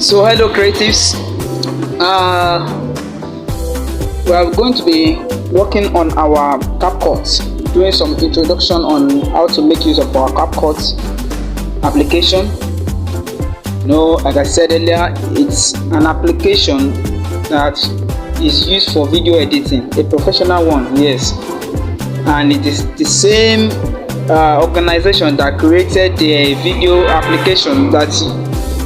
So hello creatives, we are going to be working on our CAPCUT, doing some introduction on how to make use of our CAPCUT application. Like I said earlier, it's an application that is used for video editing, a professional one, yes, and it is the same organization that created the video application that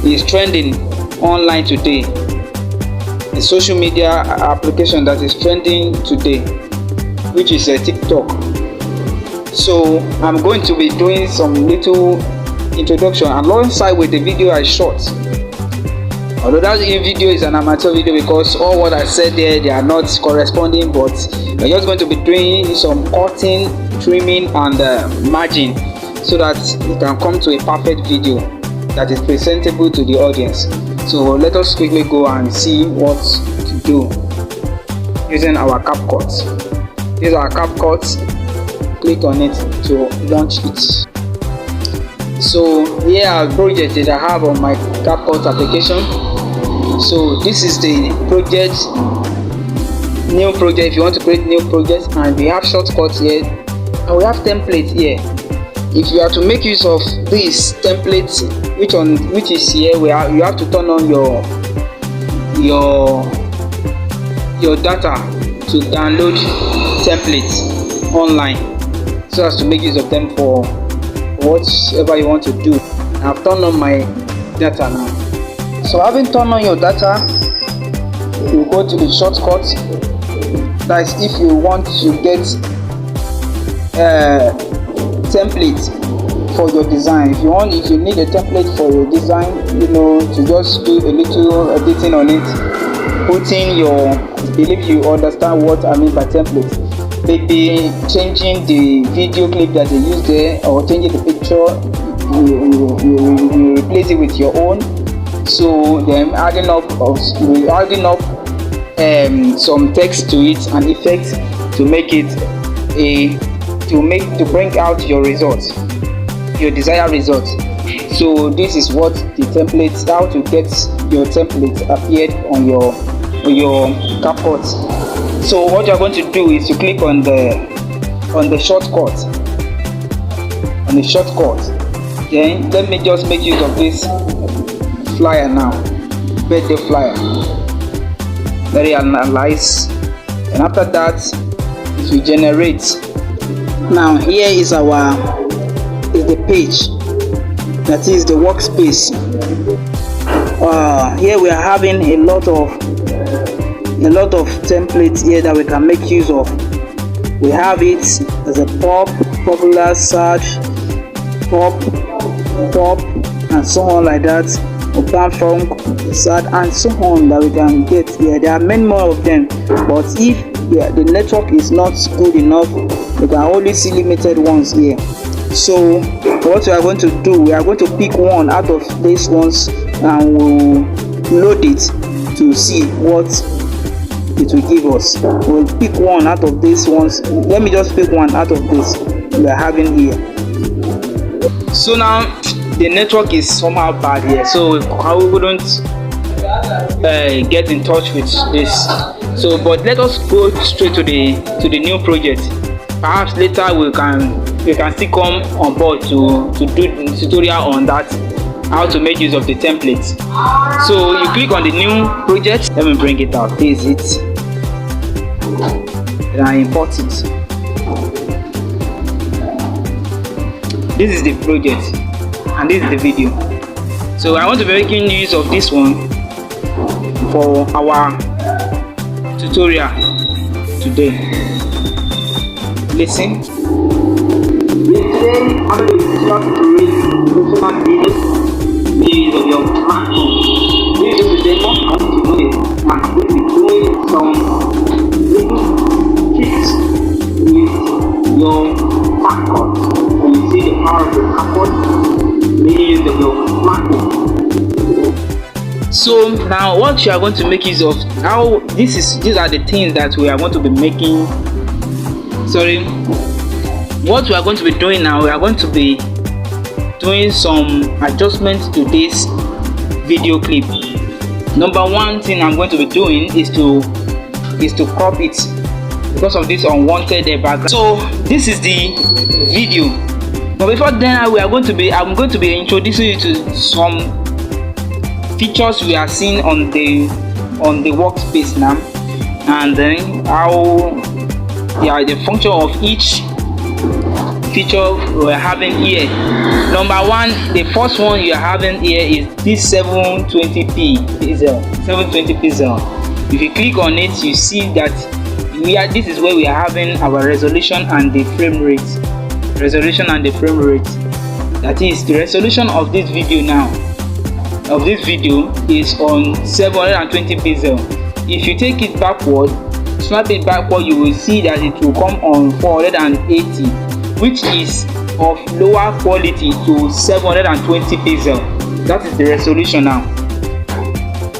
is trending online today, the social media application that is trending today, which is a TikTok. So I'm going to be doing some little introduction alongside with the video I shot. Although that video is an amateur video because all what I said there, they are not corresponding, but we're just going to be doing some cutting, trimming and merging so that it can come to a perfect video that is presentable to the audience. So let us quickly go and see what to do using our CAPCUT. This is our CAPCUT. Click on it to launch it. So here are projects that I have on my CAPCUT application. So this is the project, new project. If you want to create new project, and we have shortcuts here and we have templates here. If you are to make use of this template, which is here, you have to turn on your data to download templates online, so as to make use of them for whatever you want to do. I've turned on my data now. So having turned on your data, you go to the shortcut. That is if you want to get template for your design. If you need a template for your design, to just do a little editing on it, putting I believe you understand what I mean by template. Maybe changing the video clip that they use there, or changing the picture, you replace it with your own. So then adding up some text to it and effects to make it to bring out your results, your desired results. So this is what the templates, how to get your template appeared on your CAPCUT. So what you're going to do is to click on the shortcut. Then let me just make use of this flyer now, birthday flyer. Let it analyze, and after that it will generate. Now here is the page, that is the workspace. Here we are having a lot of templates here that we can make use of. We have it as a popular, search, pop, and so on like that, urban funk, search, and so on that we can get here. There are many more of them, but if the network is not good enough, we can only see limited ones here. So what we are going to do, we are going to pick one out of these ones and we'll load it to see what it will give us. We'll pick one out of these ones. Let me just pick one out of this we are having here. So now the network is somehow bad here, so I wouldn't get in touch with this. So but let us go straight to the new project. Perhaps later we can still come on board to do the tutorial on that, how to make use of the templates. So you click on the new project. Let me bring it out. This is it, and I import it. This is the project and this is the video. So I want to be making use of this one for our tutorial today. Listen. Today I'm going to create professional videos based on your smartphone. This is the demo. I want to do it. I'm going to be doing some little tricks with your CAPCUT. When you see the power of the CAPCUT, maybe use your smartphone. So now what you are going to make use of, these are the things that we are going to be making. What we are going to be doing now, we are going to be doing some adjustments to this video clip. Number one thing I'm going to be doing is to crop it because of this unwanted background. So this is the video, but before then I'm going to be introducing you to some features we are seeing on the workspace now, and then how the function of each feature we're having here. Number one, the first one you're having here is this 720p pixel. 720 pixel. If you click on it, you see that this is where we are having our resolution and the frame rate. Resolution and the frame rate. That is, the resolution of this video now is on 720 pixel. If you take it backward, snap it backward, you will see that it will come on 480, which is of lower quality to 720 pixel. That is the resolution now.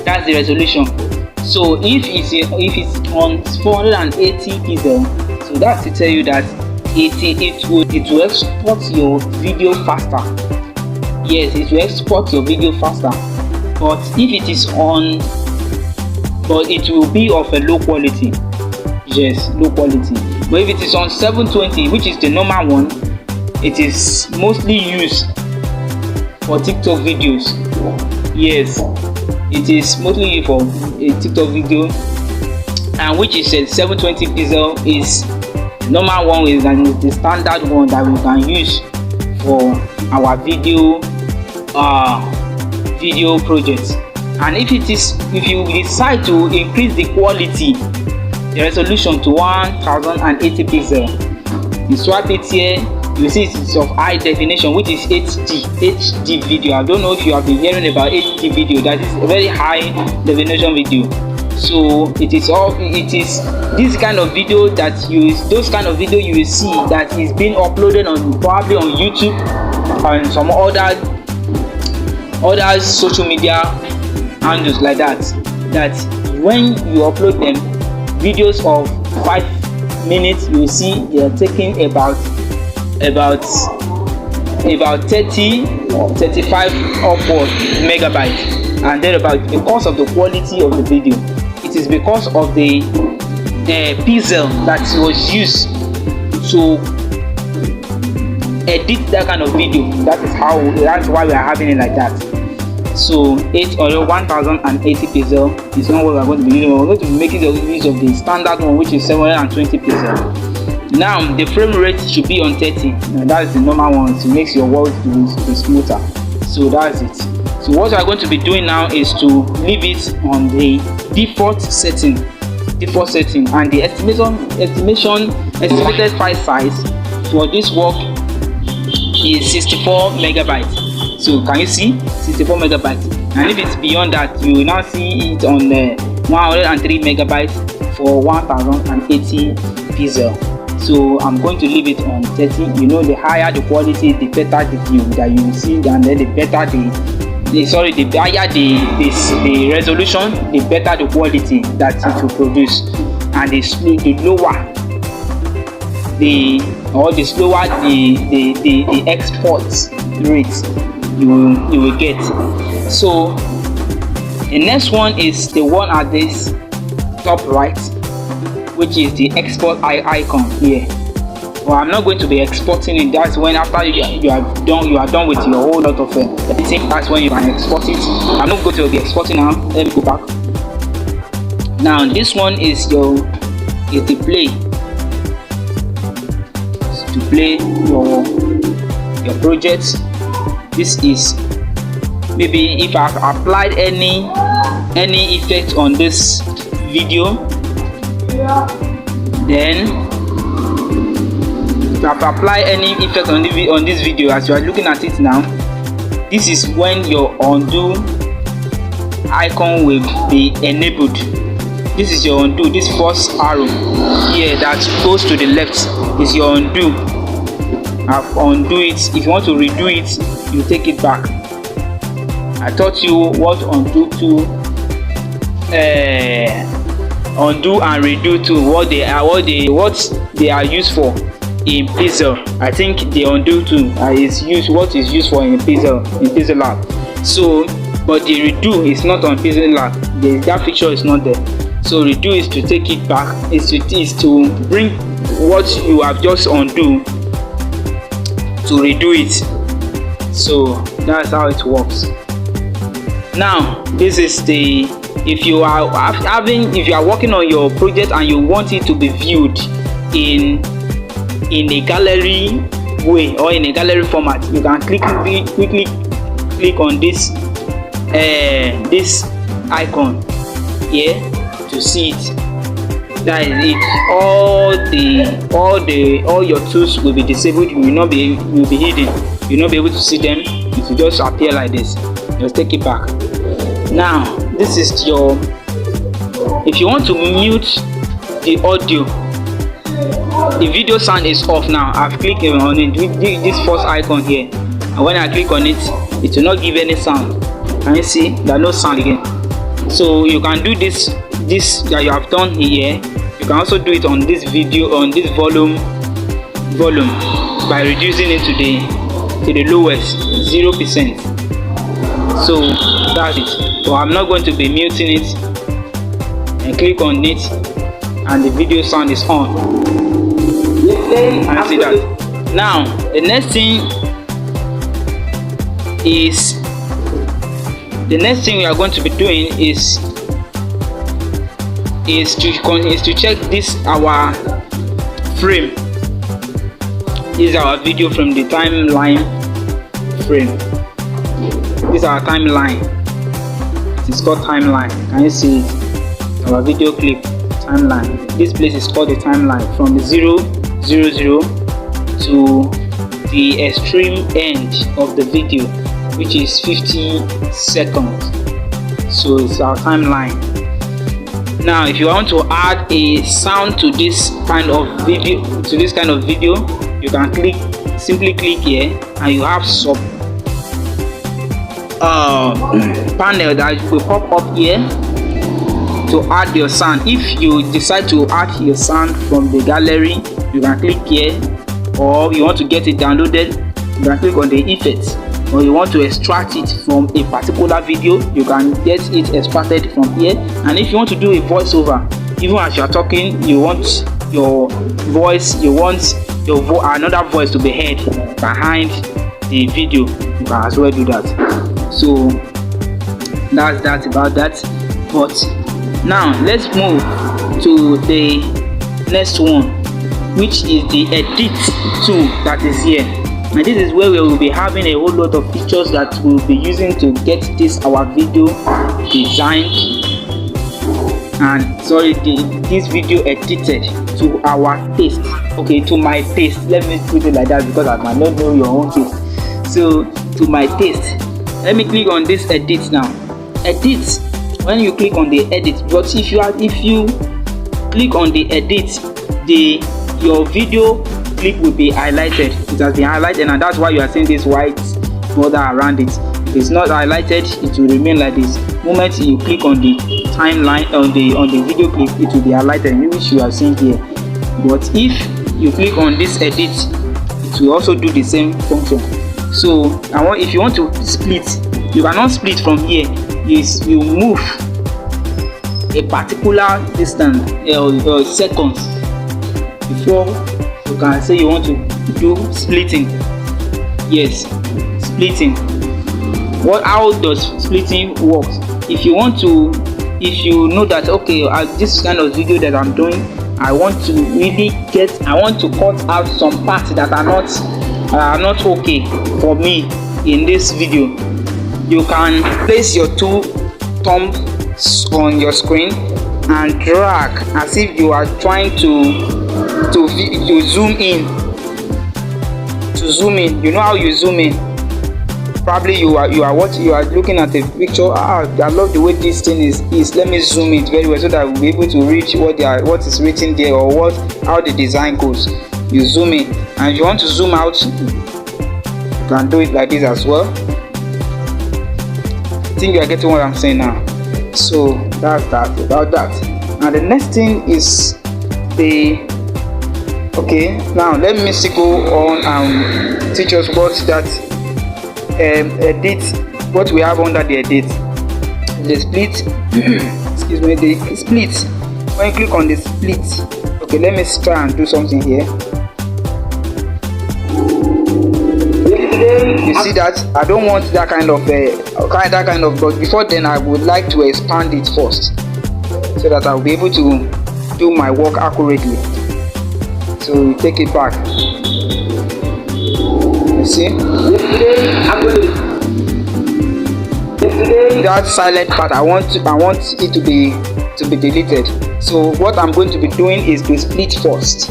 That's the resolution. So if it's on 480 pixel, so that's to tell you that it will export your video faster. Yes, it will export your video faster. But if it is on, but it will be of a low quality. Yes, low quality. But if it is on 720, which is the normal one, it is mostly used for TikTok videos. Yes, it is mostly used for a TikTok video, and which is a 720 pixel is normal one, is the standard one that we can use for our video projects. And if you decide to increase the quality, the resolution to 1080 pixel, you swipe it here, you see it's of high definition, which is HD video. I don't know if you have been hearing about HD video. That is a very high definition video. So it is this kind of video those kind of video you will see that is being uploaded on probably on YouTube and some other social media handles like that. That when you upload them, videos of 5 minutes, you will see they are taking about 30 or 35 upward megabytes, and then because of the quality of the video. It is because of the pixel that was used to edit that kind of video. That's why we are having it like that. So 1080 pixel is not what we are going to be using. We're going to be making the use of the standard one, which is 720 pixel. Now the frame rate should be on 30. Now, that's the normal one. It makes your world to be smoother. So that's it. So what we are going to be doing now is to leave it on the default setting, and the estimated file size for this work is 64 megabytes. So can you see 64 megabytes? And if it's beyond that, you will now see it on 103 megabytes for 1080 pixel. So I'm going to leave it on 30. You know, the higher the quality, the better the view that you will see, and then the better the higher the resolution, the better the quality that it will produce, and the slower the export rate you will get. So the next one is the one at this top right, which is the export icon here. Well, I'm not going to be exporting it. That's when after you are done with your whole lot of editing. That's when you can export it. I'm not going to be exporting now. Let me go back. Now this one is the play. To play your project. This is maybe if I've applied any effect on this video, then if I've applied any effect on this video as you are looking at it now, this is when your undo icon will be enabled. This is your undo. This first arrow here that goes to the left is your undo. I've undo it. If you want to redo it, you take it back. I taught you what undo to undo and redo to, what they are used for in Pixel. I think the undo to is used for in Pixel Lab. So but the redo is not on Pixel Lab. That feature is not there. So redo is to take it back, is to bring what you have just undo to redo it. So that's how it works. Now this is the, if you are working on your project and you want it to be viewed in a gallery way or in a gallery format, you can quickly click on this icon here to see it. That is it. All your tools will be disabled. You will be hidden. You will not be able to see them. It will just appear like this. Just take it back. Now this is your, if you want to mute the audio, the video sound is off. Now I've clicked on it with this first icon here, and when I click on it, it will not give any sound. Can you see? There's no sound again. So you can do this that you have done here. You can also do it on this video, on this volume by reducing it to the lowest 0%. So that's it. So I'm not going to be muting it, and click on it, and the video sound is on. And see that. Now the next thing we are going to be doing is to check this our frame. This is our video from the timeline frame. This is our timeline. It is called timeline. Can you see it? Our video clip timeline. This place is called the timeline, from 0, 0, 0 to the extreme end of the video, which is 50 seconds. So it's our timeline. Now if you want to add a sound to this kind of video, you can simply click here, and you have sub panel that will pop up here to add your sound. If you decide to add your sound from the gallery, you can click here, or you want to get it downloaded, you can click on the effects, or you want to extract it from a particular video, you can get it extracted from here. And if you want to do a voiceover, even as you are talking, you want your voice, another voice to be heard behind the video, you can as well do that. So that's that about that. But now let's move to the next one, which is the edit tool that is here. And this is where we will be having a whole lot of features that we'll be using to get our video designed and this video edited to our taste. Okay, to my taste. Let me put it like that, because I might not know your own taste. So to my taste, let me click on this edit now. Edit. When you click on the edit, but if you click on the edit, your video clip will be highlighted. It has been highlighted, and that's why you are seeing this white border around it. If it's not highlighted, it will remain like this. The moment you click on the timeline on the video clip, it will be highlighted, which you are seeing here. But if you click on this edit, it will also do the same function. So if you want to split, you cannot split from here. You move a particular distance or seconds before you can say you want to do splitting. Yes, splitting. How does splitting work? If you know that, okay, this kind of video that I'm doing, I want to cut out some parts that are not okay for me in this video. You can place your two thumbs on your screen and drag as if you are trying to zoom in. You know how you zoom in? Probably you are looking at a picture. I love the way this thing is. Let me zoom it very well so that we'll be able to reach what is written there, or how the design goes. You zoom in, and if you want to zoom out, you can do it like this as well. I think you are getting what I'm saying now. So that's that about that. And the next thing is now let me go on and teach us what that edit what we have under the edit, the split excuse me, the split. When you click on the split, okay, let me try and do something here. You see that I don't want that kind of but before then I would like to expand it first so that I'll be able to do my work accurately. So we take it back. You see that silent part, I want it to be deleted. So what I'm going to be doing is to split it first.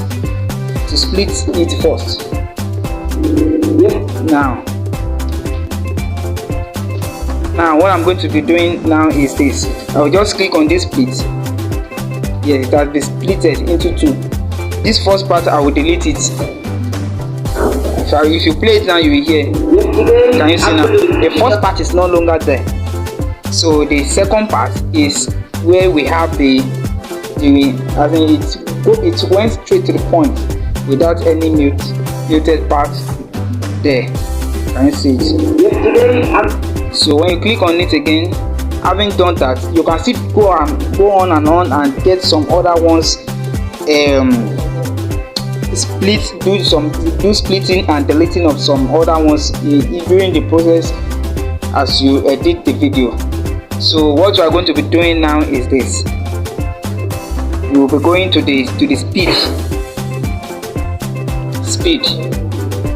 Now what I'm going to be doing now is this. I'll just click on this split. Yes, it has been splitted into two. This first part I will delete it. So if you play it now, you will hear. Can you see now? The first part is no longer there. So the second part is where we have it went straight to the point without any muted part there. Can you see it? So when you click on it again, having done that, you can still go on and get some other ones. Do splitting and deleting of some other ones during the process as you edit the video. So what you are going to be doing now is this. You will be going to the speed.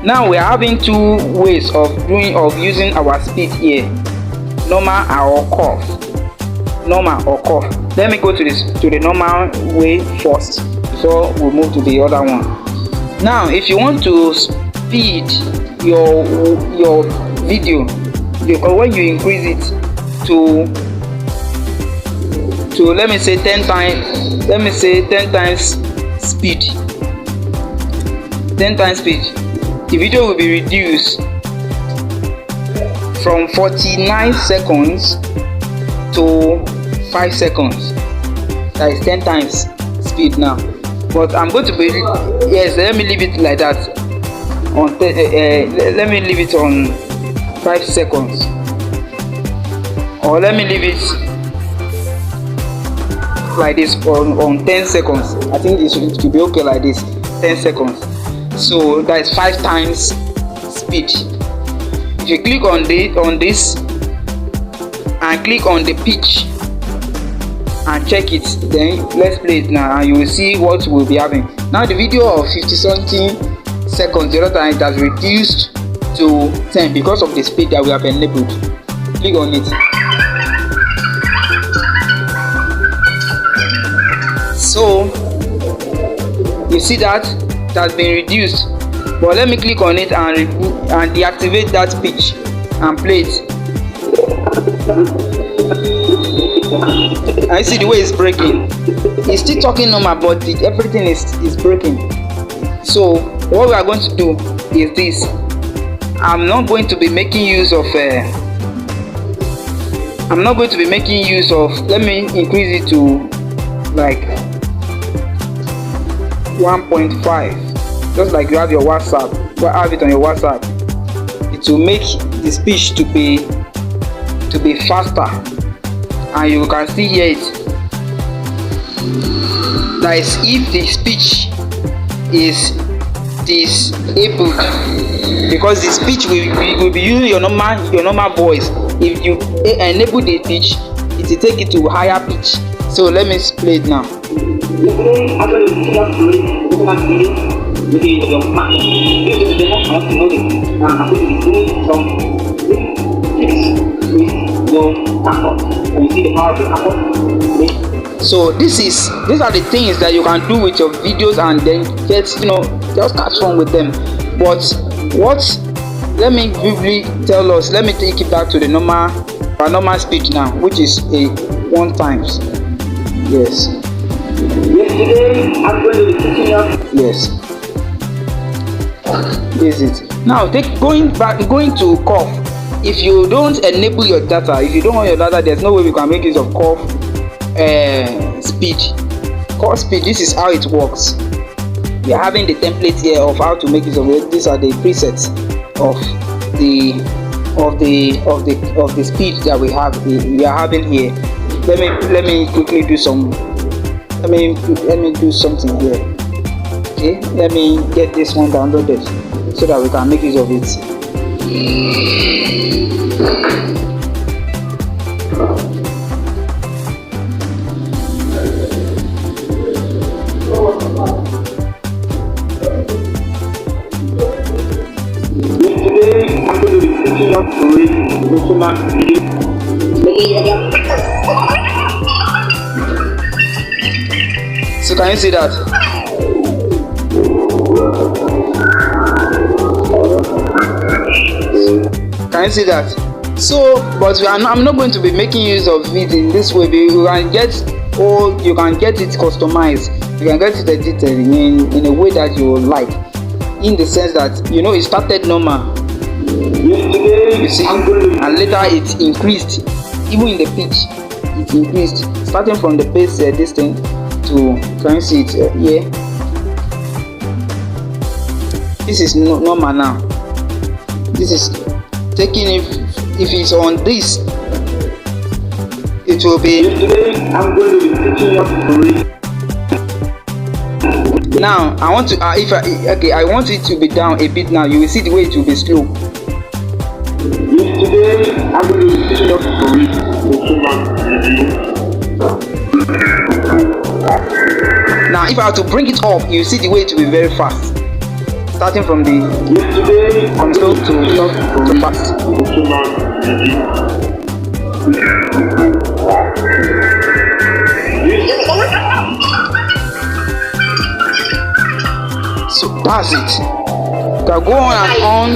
Now we are having two ways of using our speed here: normal or curve. Let me go to the normal way first before we move to the other one. Now if you want to speed your video, when you increase it to let me say 10 times speed, the video will be reduced from 49 seconds to 5 seconds. That is 10 times speed now. But I'm going to be let me leave it like that let me leave it on 5 seconds, or let me leave it like this on 10 seconds. I think it should be okay like this, 10 seconds. So that is 5 times speed. If you click on this and click on the pitch and check it, then let's play it now and you will see what we'll be having. Now the video of 50 something seconds, the other time it has reduced to 10 because of the speed that we have enabled. Click on it. So you see that it has been reduced, but let me click on it and deactivate that pitch and play it. I see the way it's breaking. It's still talking normal, but everything is breaking. So what we are going to do is this. I'm not going to be making use of let me increase it to like 1.5, just like you have your WhatsApp. Have it on your WhatsApp. It will make the speech to be faster, and you can still hear it. That is if the speech is disabled, because the speech will be using your normal voice. If you enable the pitch, it will take it to a higher pitch. So let me play it now. So these are the things that you can do with your videos and then get, just catch fun with them. But let me briefly tell us, let me take it back to the normal speed now, which is a 1 times. Yes. Yesterday I'm going to be teaching us. Yes. This is it. Now going to curve. If you don't enable your data, if you don't want your data, there's no way we can make use of curve speed. Curve speed, this is how it works. We are having the template here of how to make use of it. These are the presets of the of the speed that we are having here. Let me quickly do some. Let me do something here. Okay, let me get this one downloaded so that we can make use of it. Today I'm going to be teaching you to read automatic video. So can you see that? Can you see that? So, but I'm not going to be making use of it in this way. You can get it customized. You can get it edited in a way that you like. In the sense that it started normal. You see, and later it increased. Even in the pitch, it increased. Starting from the base this thing to, can you see it here? This is normal now. This is taking if it's on this, it will be. Today I'm going to be teaching you to read. Now I want to I want it to be down a bit. Now you will see the way it will be slow. Today I'm going to be teaching you to read. Now if I have to bring it up, you see the way it will be very fast. Starting from the from slow to fast. So that's it. You can go on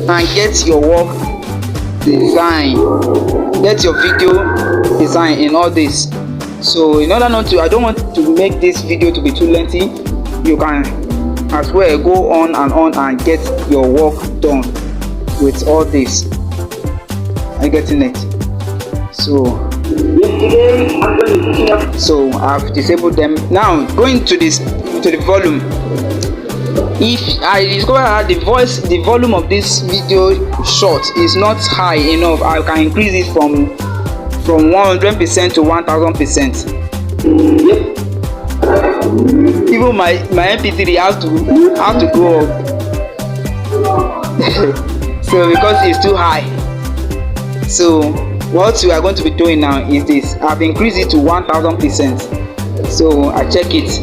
and get your work design, get your video design in all this. So in order not to, I don't want to make this video to be too lengthy, you can as well go on and get your work done with all this. Are you getting it? So I've disabled them. Now going to the volume. If I discover that the volume of this video short is not high enough, I can increase it from 100% to 1000%. Even my MP3 has to go up. So because it's too high. So what we are going to be doing now is this. I've increased it to 1000%. So I check it.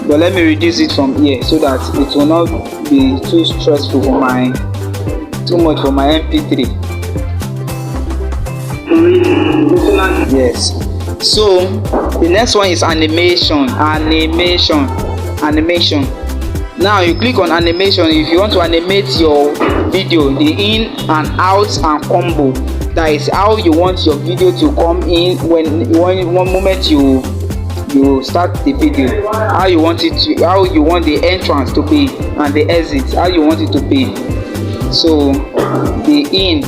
But let me reduce it from here so that it will not be too stressful for too much for my MP3. Yes. So the next one is animation. Now you click on animation if you want to animate your video, the in and out and combo. That is how you want your video to come in when one moment you start the video, how you want the entrance to be and the exit, how you want it to be. So the in,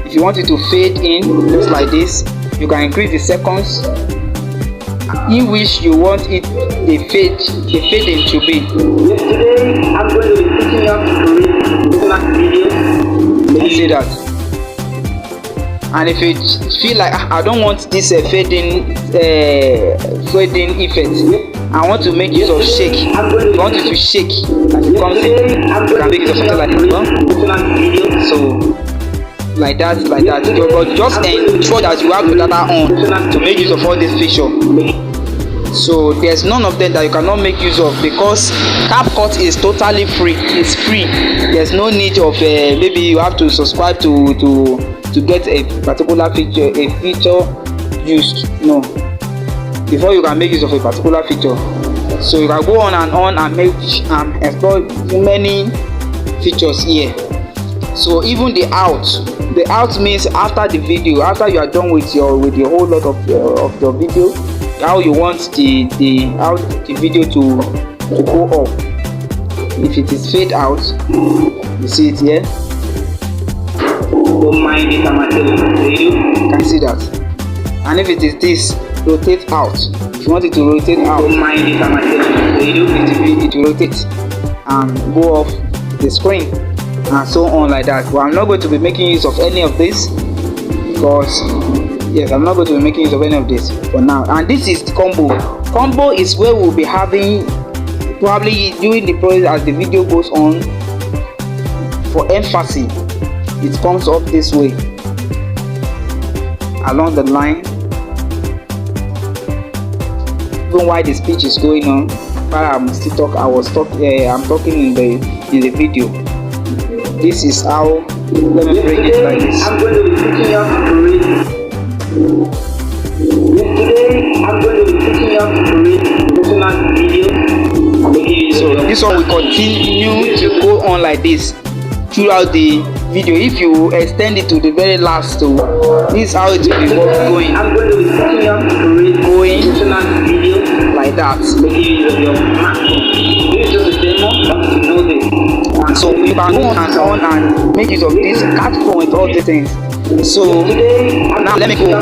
if you want it to fade in just like this, you can increase the seconds in which you want it the fading to be. Yesterday I'm going to be picking up video. You see that? And if you feel like I don't want this fading effect, I want to make use of shake. If you want it to shake as it comes in, you can make use of something like this. So like that. But just ensure that you have the data on to make use of all this feature. So there's none of them that you cannot make use of because CAPCUT is totally free. It's free. There's no need of maybe you have to subscribe to get a particular feature used. No, before you can make use of a particular feature. So you can go on and make explore many features here. So even the out means after the video, after you are done with the whole lot of your video, how you want the video to go off. If it is fade out, you see it here. Don't mind it, you can see that. And if it is this, rotate out. If you want it to rotate out, don't mind it, it will rotate and go off the screen. and so on like that. But I'm not going to be making use of any of this because yes, I'm not going to be making use of any of this for now. And this is combo. Combo is where we'll be having probably during the process as the video goes on. For emphasis, it comes up this way along the line, even while the speech is going on. While I'm still talking, I'm talking in the video. This is how. Let me bring it like this. I'm going to be teaching you how to read. Today I'm going to be teaching you how to read professional video. So this one will continue to go on like this throughout the video. If you extend it to the very last, so this is how it will be going. I'm going to be teaching you how to read going professional video like that. This is just a demo to know this. And so we can go on and make use of this CAPCUT with all these things. So now let me go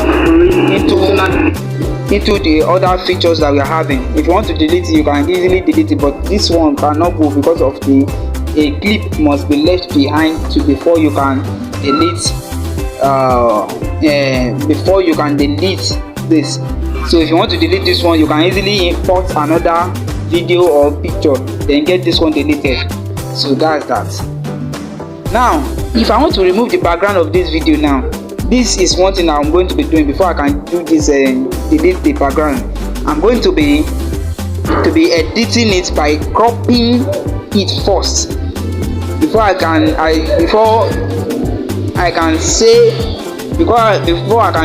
into the other features that we are having. If you want to delete it, you can easily delete it, but this one cannot go because of a clip must be left behind before you can delete this. So if you want to delete this one, you can easily import another video or picture, then get this one deleted. So that's that. Now if I want to remove the background of this video, now this is one thing I'm going to be doing before I can do this delete the background. I'm going to be editing it by cropping it first before I can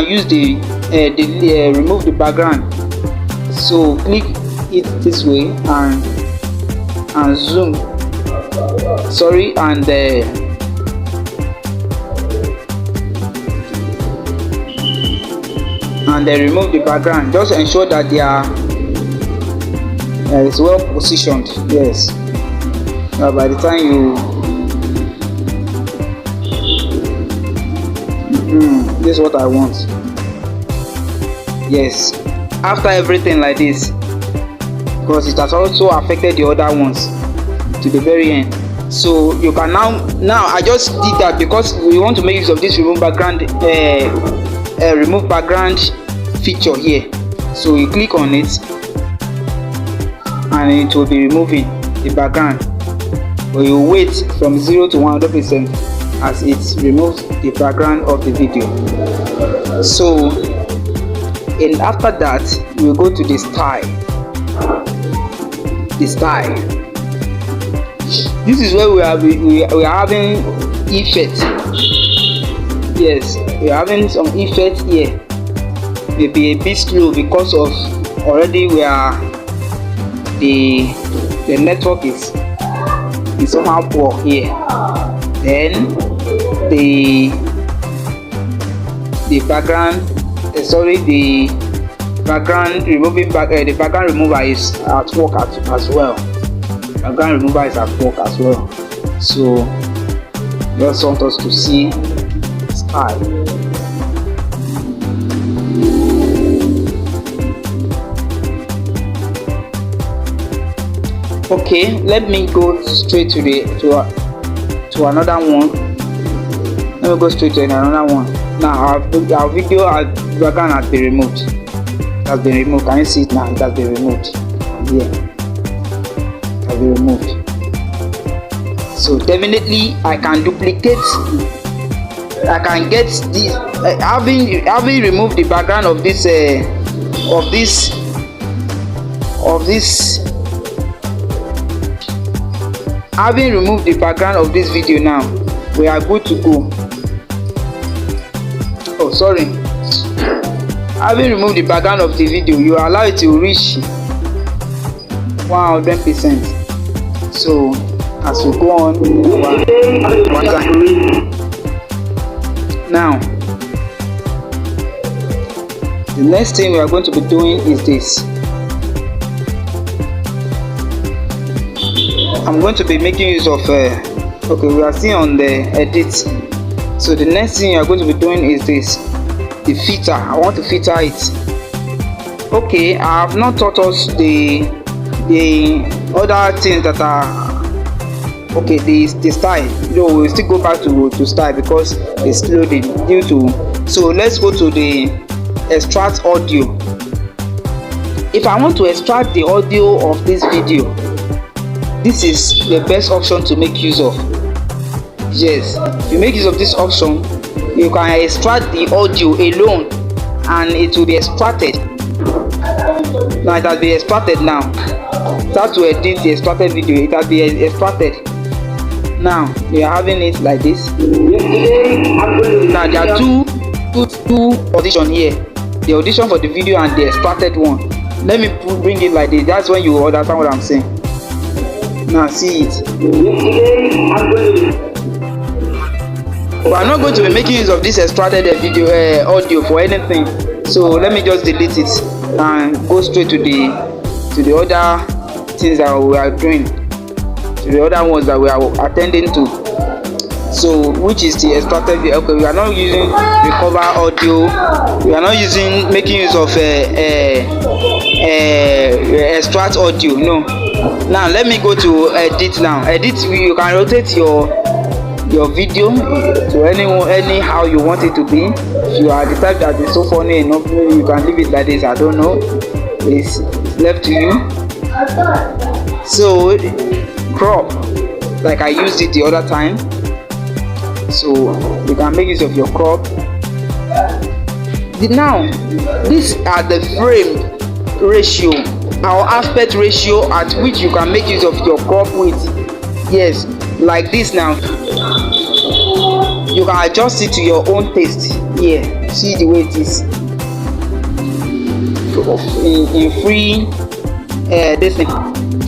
use the remove the background. So click it this way and zoom, sorry, and remove the background. Just ensure that they are it's well positioned. Yes, by the time you this is what I want. Yes, after everything like this, because it has also affected the other ones to the very end. So you can now I just did that because we want to make use of this remove background feature here. So you click on it and it will be removing the background, but you wait from 0 to 100% as it removes the background of the video. So and after that we will go to the style. This is where we are having effects. Yes, we are having some effects here. Maybe a bit slow because of already we are the network is somehow poor here. Then the background the background remover is at work as well. Background remover is at work as well. So just want us to see style. Okay, let me go straight to another one. Let me go straight to another one. Now our video background has been removed. It has been removed. Can you see it now? It has been removed. Yeah, it has been removed. So definitely I can duplicate. I can get this having removed the background of this having removed the background of this video. Now we are good to go. Oh, sorry. Having removed the background of the video, you allow it to reach 100%. So as we go on now, the next thing we are going to be doing is this. I'm going to be making use of okay, we are still on the edit. So the next thing you are going to be doing is this, the filter. I want to filter it. Okay, I have not taught us the other things that are Okay, the style, we'll still go back to style because it's loading due to. So let's go to the extract audio. If I want to extract the audio of this video, this is the best option to make use of. Yes, if you make use of this option, you can extract the audio alone and it will be extracted. Now it has been extracted. Now start to edit the extracted video. It has been extracted. Now we are having it like this. Now there are two audition here, the audition for the video and the extracted one. Let me bring it like this. That's when you understand what I'm saying. Now see it. But I'm not going to be making use of this extracted video audio for anything, so let me just delete it and go straight to the other things that we are doing, to the other ones that we are attending to. So which is the extracted video. Okay, we are not using recover audio, we are not making use of extract audio. No. Now let me go to edit. Now edit, you can rotate your video to anyhow you want it to be. If you are the type that is so funny enough, you can leave it like this. I don't know, it's left to you. So crop like I used it the other time, so you can make use of your crop. Now these are the frame ratio, our aspect ratio at which you can make use of your crop with. Yes, like this. Now you can adjust it to your own taste. Here, see the way it is in free this thing,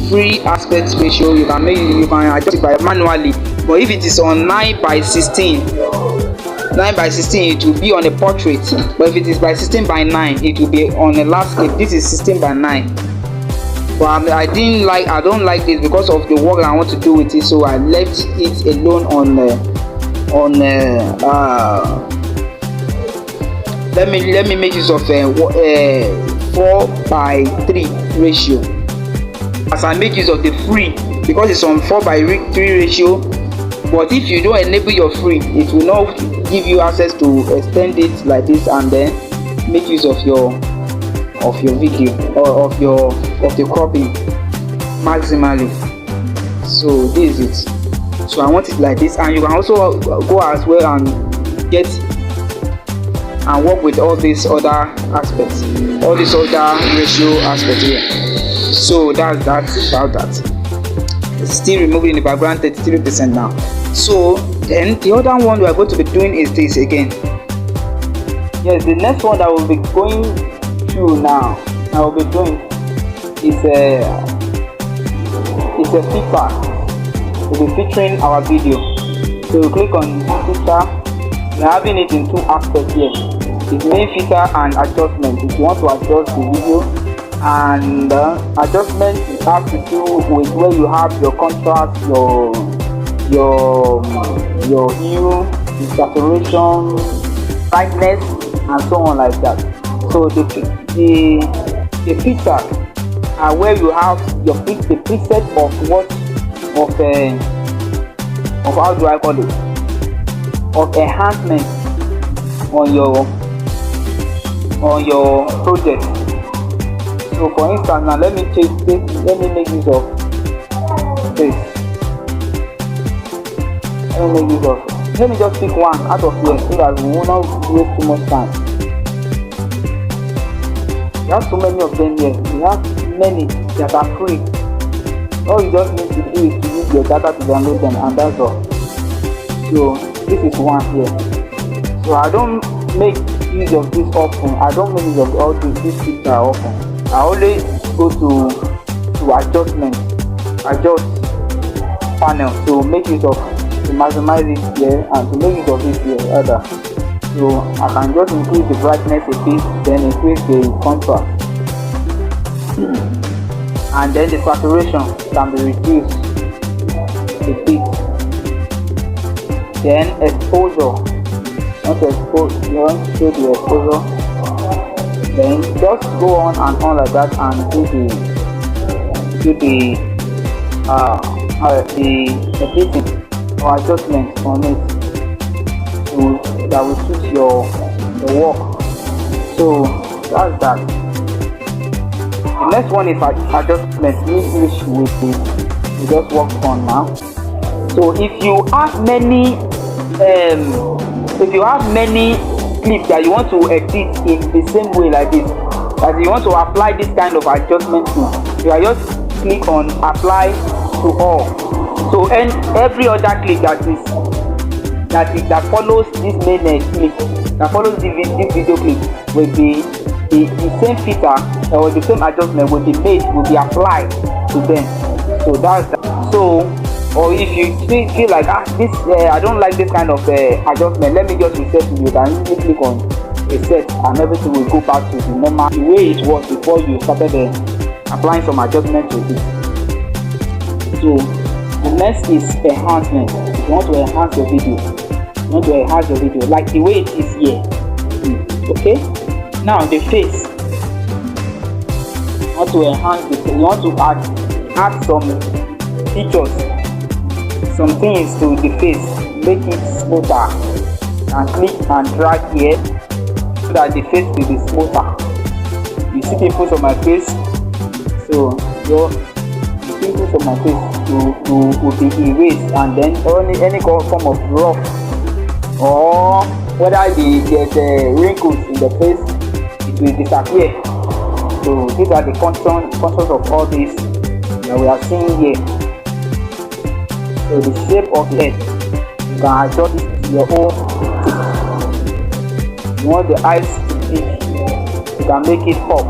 free aspect ratio. You can adjust it by manually, but if it is on 9:16, it will be on a portrait. But if it is by 16:9, it will be on a landscape. This is 16:9. But I don't like this because of the work I want to do with it, so I left it alone on let me make use of 4:3 ratio, as I make use of the free, because it's on 4:3 ratio. But if you don't enable your free, it will not give you access to extend it like this and then make use of your video or of the cropping maximally. So this is it. So I want it like this, and you can also go as well and get and work with all these other aspects, all these other ratio aspects here. So that's about that. It's still removing the background 33% now. So then the other one we are going to be doing is this again. Yes, the next one that we'll be going through now, I will be doing is a feature. We'll be featuring our video. So you click on feature. We're having it in two aspects here. It's main feature and adjustment. If you want to adjust the video, and adjustment has to do with where you have your contrast, your hue, the saturation, brightness, and so on like that. So the feature are where you have the preset of how do I call it, of enhancement on your project. So for instance, now let me make use of this. Let me just pick one out of here so that we will not waste too much time. We have so many of them here. We have many that are free. All you just need to do is to use your data to download them, and that's all. So this is one here. So I don't make use of this often. I don't make use of all this feature often. I always go to adjust panel to make use of, to maximize it here, and to make use of this here rather. So I can just increase the brightness a bit, then increase the contrast, and then the saturation can be reduced a bit. Then exposure, you want to show the exposure, then just go on and on like that, and do the the editing or adjustment on it that will suit your work. So that's that. The next one is adjustment, which we just worked on now. So if you have many clips that you want to edit in the same way like this, that you want to apply this kind of adjustment to, you are just click on apply to all. So every other clip that follows this main clip, that follows this video clip, will be the same filter or the same adjustment will be applied to them. So that's that. So, or if you feel like this I don't like this kind of adjustment, let me just reset it. You can easily click on reset and everything will go back to the normal way it was before you started applying some adjustment to it. So the next is enhancement. If you want to enhance your video, like the way it is here. Okay, now the face, you want to enhance it. You want to add some features, some things to the face, make it smoother, and click and drag here so that the face will be smoother. You see pimples on my face, so the pimples on my face will be erased, and then any form of rough or whether there's wrinkles in the face, it will disappear. So these are the contours of all this that we are seeing here. So the shape of the head, you can adjust it to your own. You want the eyes to be, you can make it pop.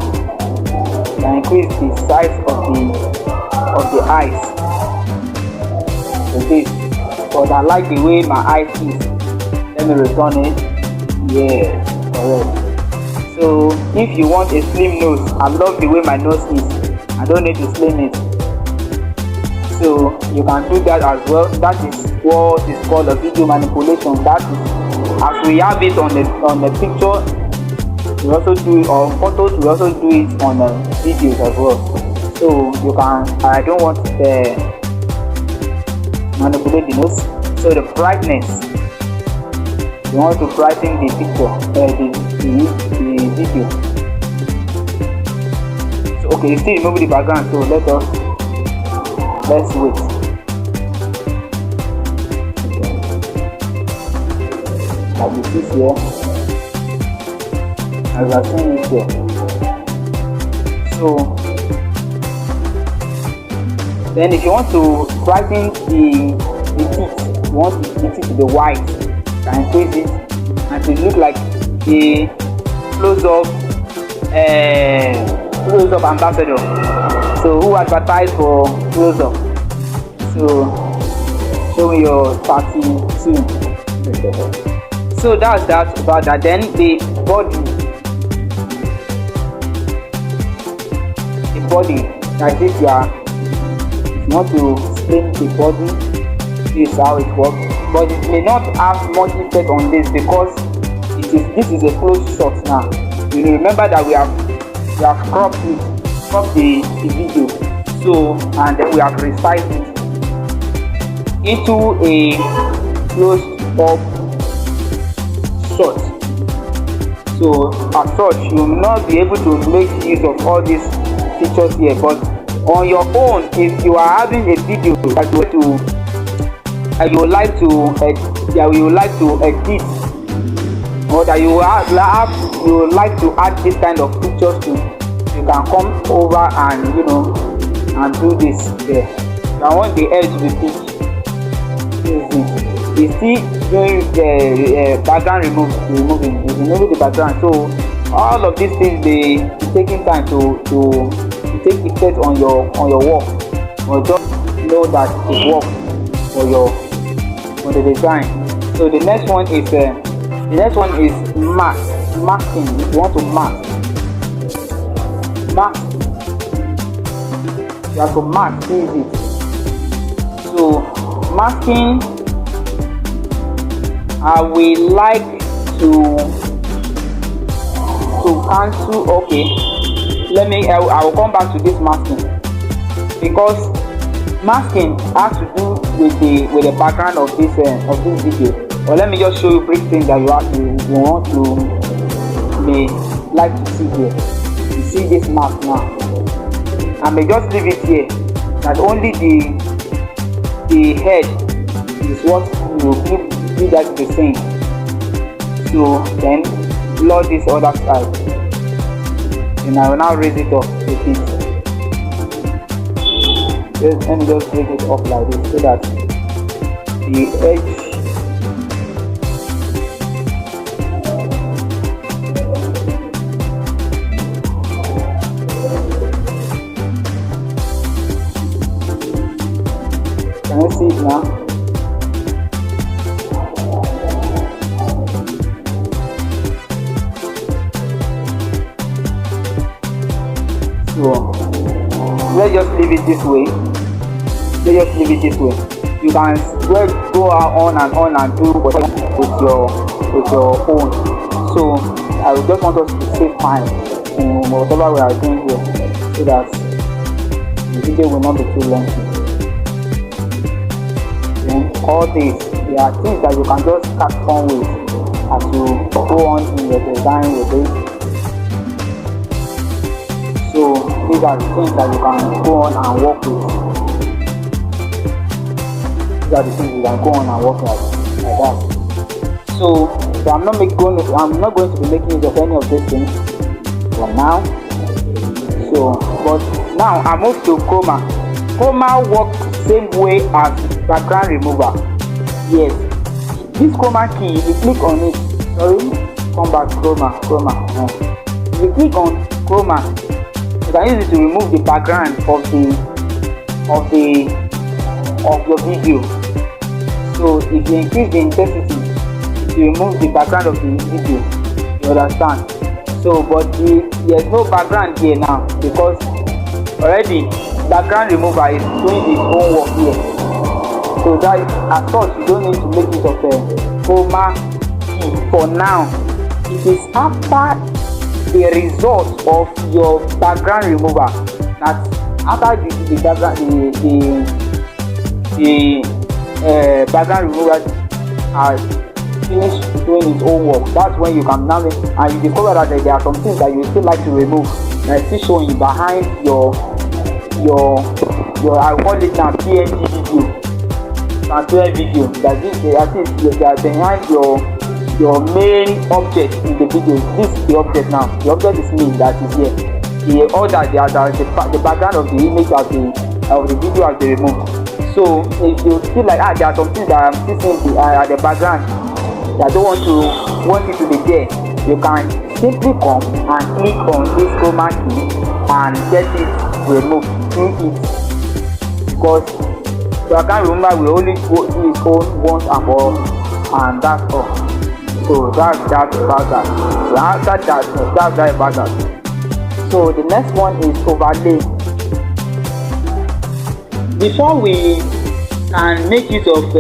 You can increase the size of the eyes. Okay, but I like the way my eyes is. Let me return it. Yeah, correct. So if you want a slim nose, I love the way my nose is. I don't need to slim it. So you can do that as well. That is what is called a video manipulation. That is, as we have it on the picture, we also do it on photos. We also do it on videos as well. So you can. I don't want to manipulate the nose. So the brightness. You want to brighten the picture, the video. So okay, still remove the background. So let's wait. As you see here, as you are seeing it here. So then, if you want to brighten the teeth, you want the teeth to be white. Can increase it and to look like a close-up ambassador. So who advertised for close-up? So show me your 32. So that's that about that. Then the body, like if you want to slim the body, this is how it works. But it may not have much effect on this because this is a close shot now. You remember that we have cropped the video, so and then we have resized it into a close up shot. So as such, you will not be able to make use of all these features here. But on your own, if you are having a video that you would like to edit, or that you would like to add this kind of pictures to, you can come over and and do this there. I want the edge to be big. You see, doing the background removing the background. So all of these things they taking time to take effect on your work, or just know that it works for the design. So the next one is masking. If you want to mask, you have to mask it. So masking, I will like to cancel. Okay, I will come back to this masking, because Masking has to do with the background of this video. But let me just show you brief things that you want to may like to see here. You see this mask now. I may just leave it here. That only the head is what you guys be seeing. So then blur this other side. And I will now raise it up with it. Let me just raise it up like this so that the edge can you see it now? So let's just leave it this way. You can go on and do whatever with your phone. So I just want us to save time in whatever we are doing here, so that the video will not be too lengthy. Then all this, there are things that you can just start on with as you go on in your design with it. So these are the things that you can go on and work with. These are the things you can go on and work like that. So I'm not going to be making use of any of these things for now. So, but now I move to chroma. Chroma works same way as background remover. Yes, this chroma key, if you click on it, come back, chroma. If you click on chroma, you can use it to remove the background of your video. So if you increase the intensity, you remove the background of the video. You understand? So, but there's no background here now, because already background remover is doing its own work here. So that as such, you don't need to make use of the chroma key for now. It is after the result of your background remover that after the background remover has finished doing its own work. That's when you can now and you discover that there are some things that you still like to remove that is still showing behind your I call it now PNG video, transparent video. That is they are behind your main object in the video. This is the object now. The object is me that is here. The other the background of the image of the video has been removed. So if you feel like there are some things that I'm still seeing at the background that I don't want it to be there, you can simply come and click on this chroma key and get it removed through it, because I can't remember we only do its own once and for all, and that's all. So that's about that. So after that, that's about that. So the next one is overlay. Before we can make use of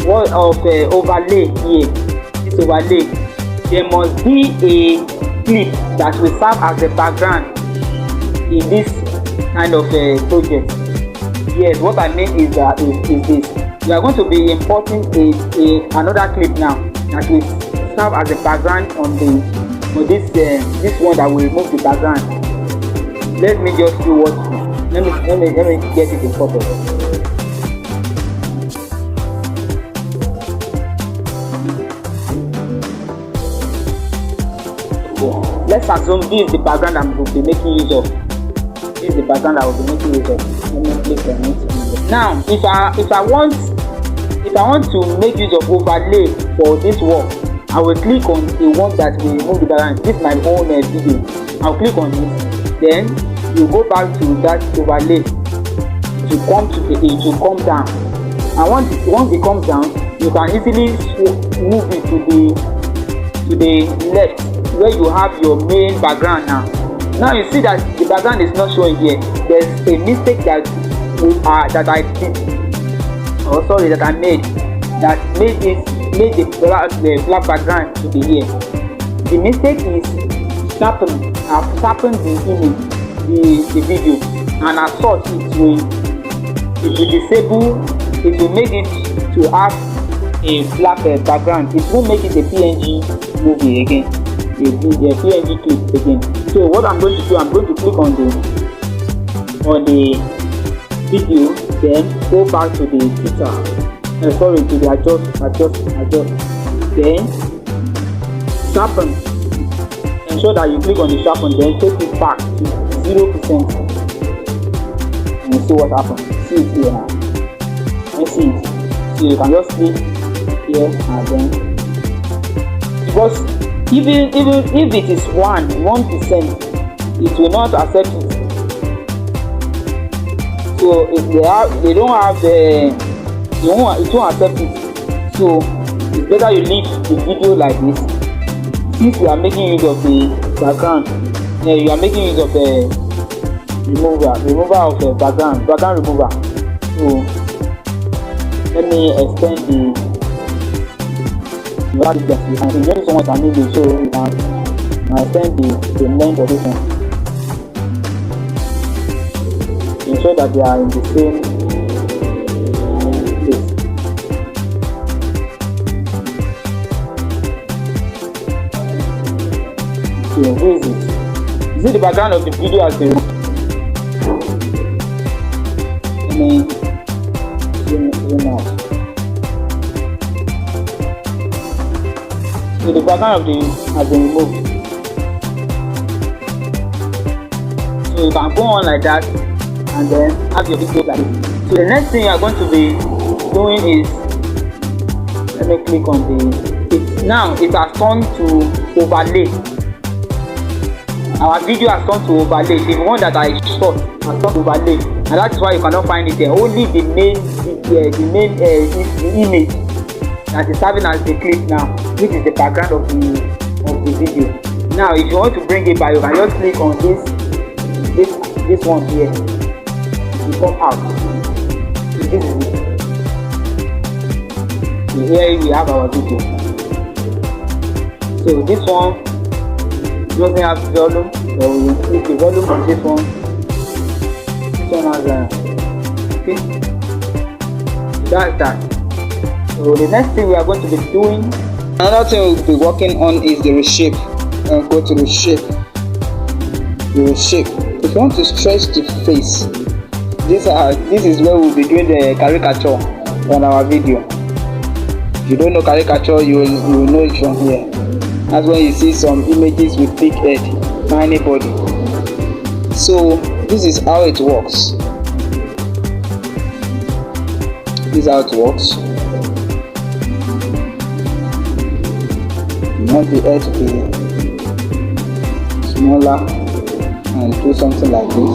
overlay here, this overlay, there must be a clip that will serve as the background in this kind of project. Yes, what I mean is that is this. We are going to be importing another clip now that will serve as a background on this one that will remove the background. Let me just do what. Let me get it imported. Let's assume this is the background I will be making use of. This is the background I will be making use of. Let me click on it. Now, if I want to make use of overlay for this work, I will click on the one that will remove the background. This is my own video. I'll click on it. Then you go back to that overlay to come down. And once it comes down, you can easily move it to the left where you have your main background now. Now you see that the background is not showing here. There's a mistake that I made that made the black background to be here. The mistake is I've sharpened the image, the video. and as such it will disable, it will make it to have a black background. It won't make it a PNG movie again, a PNG clip again. So what I'm going to do, I'm going to click on the video, then go back to the filter, sorry, to the adjust, then sharpen. Ensure that you click on the sharpen, then take it back to 0%, and see what happens. See it here now. And see it. So you can just click here and then, because even if it is 1%, it will not accept it. So if they don't have it won't accept it. So it's better you leave the video like this. Since you are making use of the background, you are making use of the remover of the background remover. So let me extend the you can see maybe someone can need it, so you can extend the length of this one. Ensure that they are in the same place. So increase it. You see the background of the video has been removed. Let me zoom out. So the background of the has been removed. So you can go on like that and then have your video like this. So the next thing you are going to be doing is, let me click on now it has turned to overlay. Our video has turned to overlay. The one that I shot has turned to overlay, and that's why you cannot find it there. Only the image that is serving as the clip now, which is the background of the video. Now if you want to bring it back, you can just click on this one here. You come out. So this is it. So here we have our video. So this one doesn't have volume, so we increase the volume on this one. This one has okay. So that's that. So the next thing we are going to be doing, another thing we'll be working on is the reshape. Go to the shape. The reshape. If you want to stretch the face, this is where we'll be doing the caricature on our video. If you don't know caricature, you will know it from here. That's when you see some images with big head, tiny body. So this is how it works. This is how it works. You want the head to be smaller and do something like this.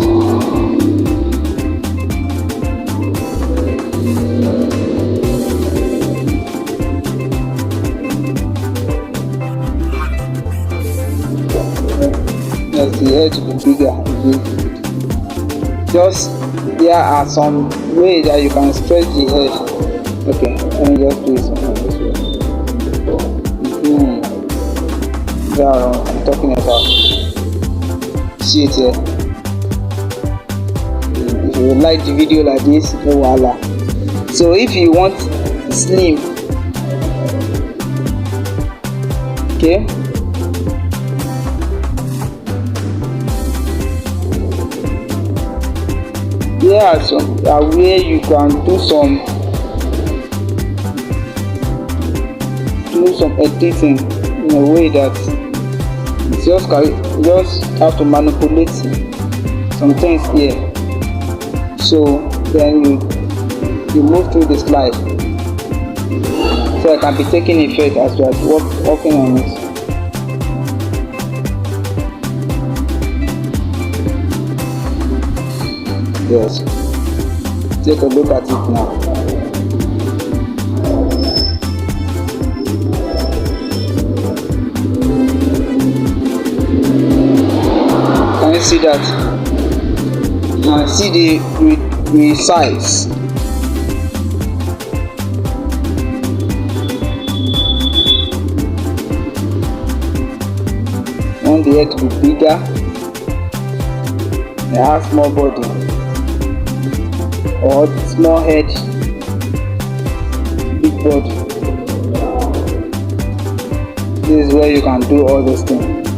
Yes, the head to be bigger. Just there are some ways that you can stretch the head. Okay, let me just do something this way. Yeah, I'm talking about. See it here. If you like the video like this, no wahala. So if you want slim, okay, there are some where you can do some editing in a way that it's just have to manipulate some things here. So then you move through the slide, so I can be taking effect as you are working on it. Yes, take a look at it now. Can you see that? Now see the resize. Want the head to be bigger. It has small body or small head, big body. This is where you can do all those things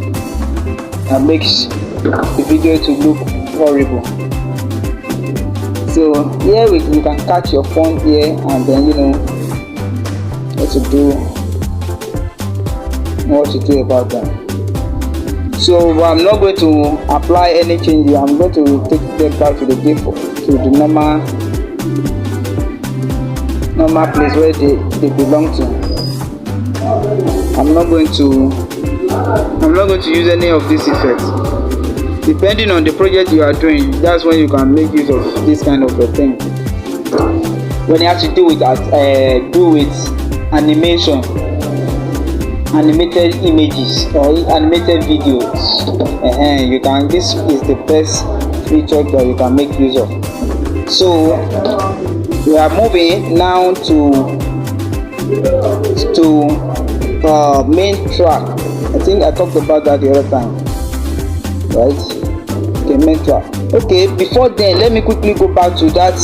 that makes the video to look horrible. So here you can catch your phone here, and then you know what to do about that. So I'm not going to apply any changes. I'm going to take them back to the default, to the normal place where they belong to. I'm not going to use any of these effects. Depending on the project you are doing, that's when you can make use of this kind of a thing. When you have to do with animation, animated images or animated videos, you can. This is the best feature that you can make use of. So we are moving now to main track. I think I talked about that the other time, right? Okay, main track. Okay, before then, let me quickly go back to that.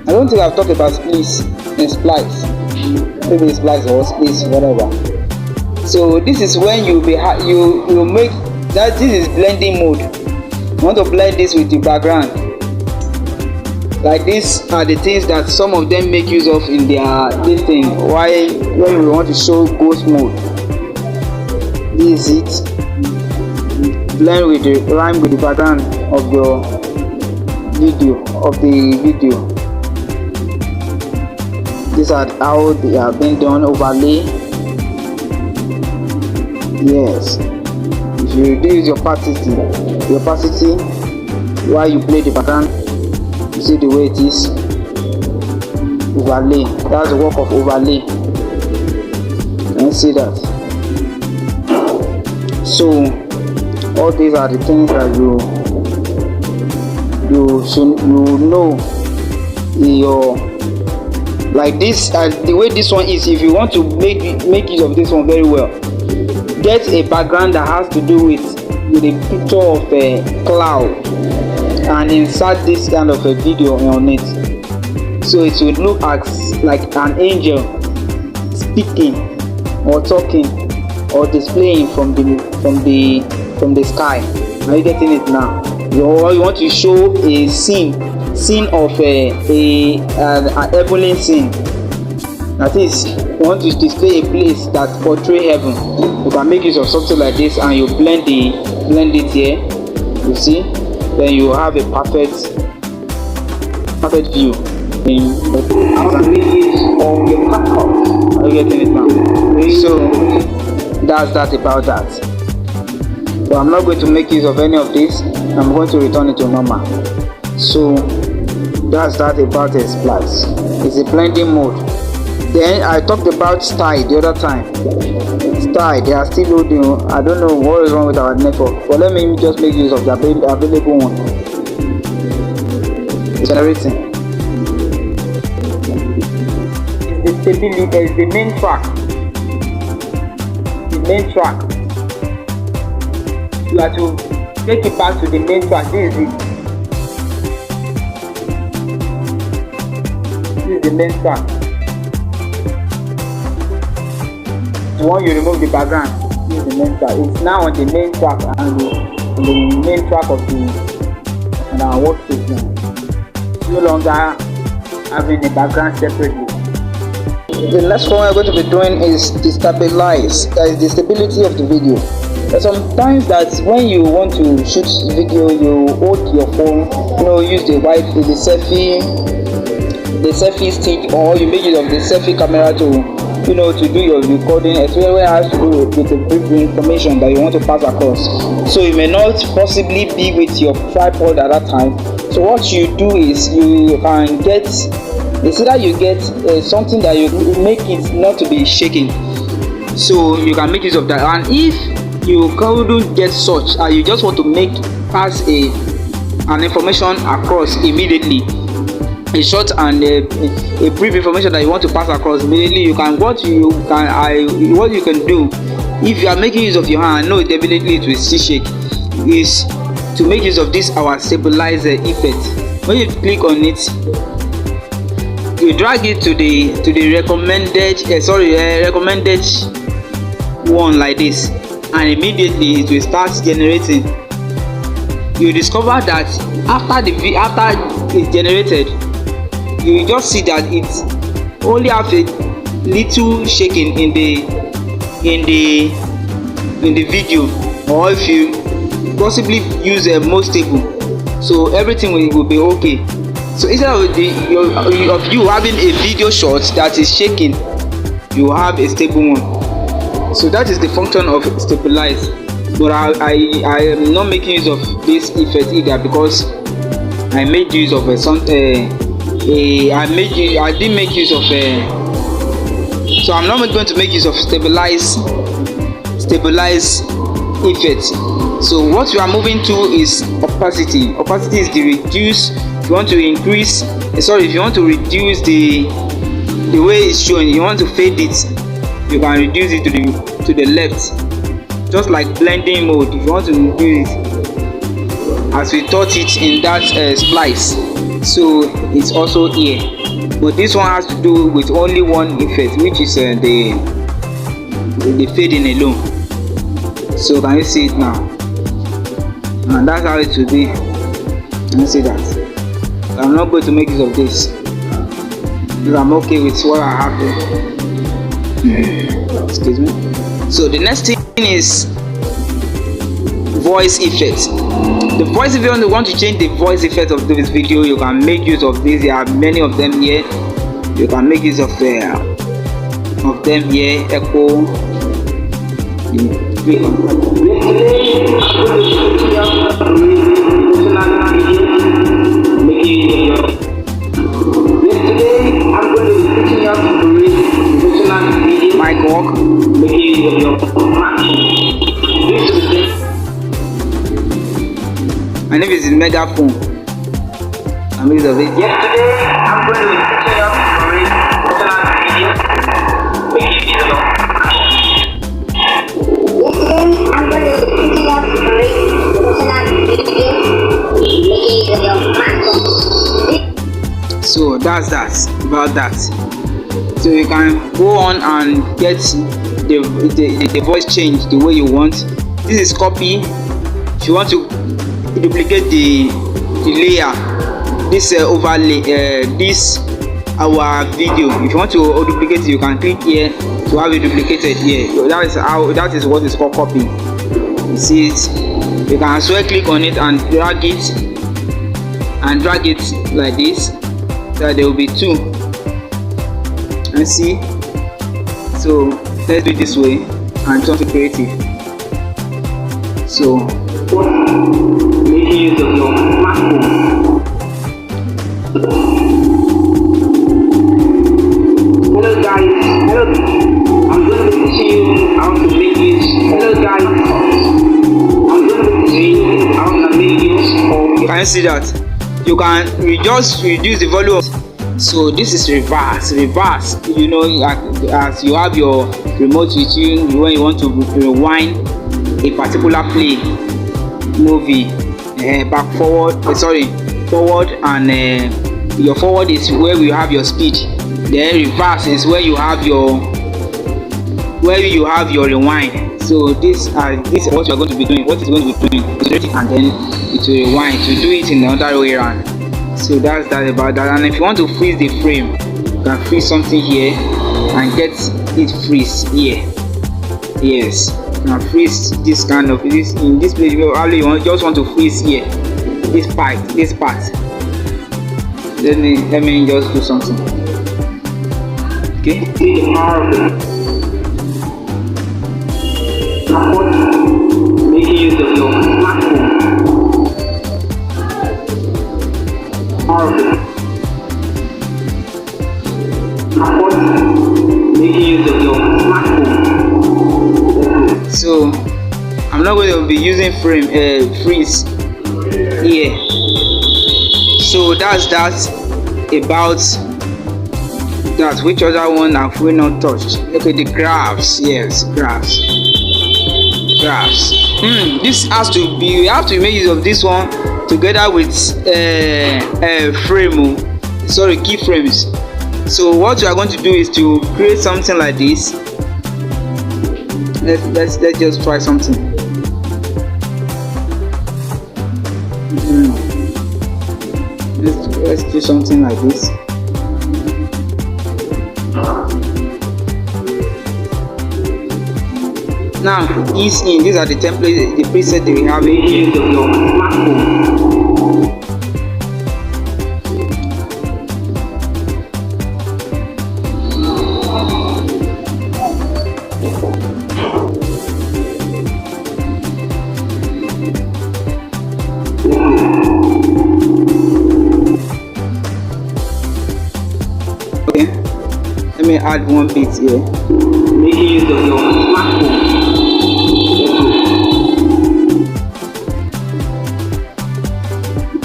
I don't think I've talked about splice and splice. Maybe splice or splice, whatever. So this is when you make that. This is blending mode. You want to blend this with the background. Like these are the things that some of them make use of in their this thing. Why when we want to show ghost mode, this is it. Blend with the rhyme with the background of your video These are how they are being done. Overlay. Yes. If you reduce your opacity while you play the background. You see the way it is. Overlay. That's the work of overlay. Can you see that? So all these are the things that you know in your, like this, the way this one is. If you want to make use of this one very well, get a background that has to do with a picture of a cloud and insert this kind of a video on it, so it will look like an angel speaking or talking or displaying from the sky. Are you getting it now? You want to show a scene of an heavenly scene. That is, you want to display a place that portray heaven. You can make use of something like this, and you blend it here. You see, then you have a perfect view. After use of your CAPCUT. Are you getting it now? So that's that about that. So I'm not going to make use of any of this. I'm going to return it to normal. So that's that about a splice. It's a blending mode. Then I talked about style the other time. Style, they are still loading. I don't know what is wrong with our network, but let me just make use of the available one. It's everything. It's the stability. There is the main track. The main track. You have to take it back to the main track. This is it. This is the main track. When you remove the background, this is the main track. It's now on the main track and the main track of our workspace now. No longer having the background separately. The next one we're going to be doing is the stabilize. That is the stability of the video. But sometimes that when you want to shoot video, you hold your phone, use the selfie stick, or you make use of the selfie camera to do your recording, especially when it has to do with the brief information that you want to pass across. So you may not possibly be with your tripod at that time. So what you do is you can get, either you get something that you make it not to be shaking. So you can make use of that. And if you couldn't get such, you just want to pass an information across immediately, a short and a brief information that you want to pass across immediately, what you can do, if you are making use of your hand, no, definitely it will still shake. is to make use of this our stabilizer effect. When you click on it, you drag it to the recommended recommended one like this, and immediately it will start generating. You discover that after it's generated, you just see that it only have a little shaking in the video, or if you possibly use a more stable, so everything will be okay. So instead of you having a video shot that is shaking, you have a stable one. So that is the function of stabilize. But I am not making use of this effect either, because I made use of I didn't make use of so I'm not going to make use of stabilize effect. So what you are moving to is opacity. Opacity is the reduce. If you want to increase, if you want to reduce the way it's showing, you want to fade it, you can reduce it to the left, just like blending mode. If you want to reduce it as we taught it in that splice, so it's also here. But this one has to do with only one effect, which is the fading alone. So can you see it now? And that's how it will be. Can you see that? So I'm not going to make use of this, because I'm okay with what I have here. Excuse me. So the next thing is voice effect. The voice effect, when you want to change the voice effect of this video, you can make use of this. There are many of them here. You can make use of them here. Echo. Mic work. My name is Megaphone. I'm use of it. Yesterday, I'm going to be teaching you how to create So that's about that. So you can go on and get the voice change the way you want. This is copy. If you want to duplicate the layer, this overlay, this our video, if you want to duplicate it, you can click here to have it duplicated here. So that is what is called copy. You see it? You can as well click on it and drag it like this, so that there will be two. And see, so let's do it this way and turn to creative. So making use of your smartphone. Hello guys, I'm going to be teaching you how to make use. Hello guys, I'm going to be teaching you how to make use of. Can you see that? You can just reduce the volume of. So this is reverse. You know, as you have your remote with you, when you want to rewind a particular play, movie, back forward, forward, and your forward is where you have your speed. Then reverse is where you have your rewind. So this is what you are going to be doing. What is going to be doing is ready, and then it will rewind to do it in the other way around. So that's about that. And if you want to freeze the frame, you can freeze something here and get it freeze here. Yes, now freeze this kind of this in this place. You just want to freeze here, this part. Let me just do something. Okay. Making use of your smartphone. Making use of your smartphone. So I'm not going to be using freeze here. So that's about that. Which other one have we not touched? Okay, the graphs. Yes, graphs. graphs. This has to be, we have to make use of this one together with frame, sorry, keyframes. So what we are going to do is to create something like this. Let's just try something. Let's do something like this. Now, these are the templates, the preset that we have in your smartphone. Okay, let me add one bit here. Making use of your smartphone.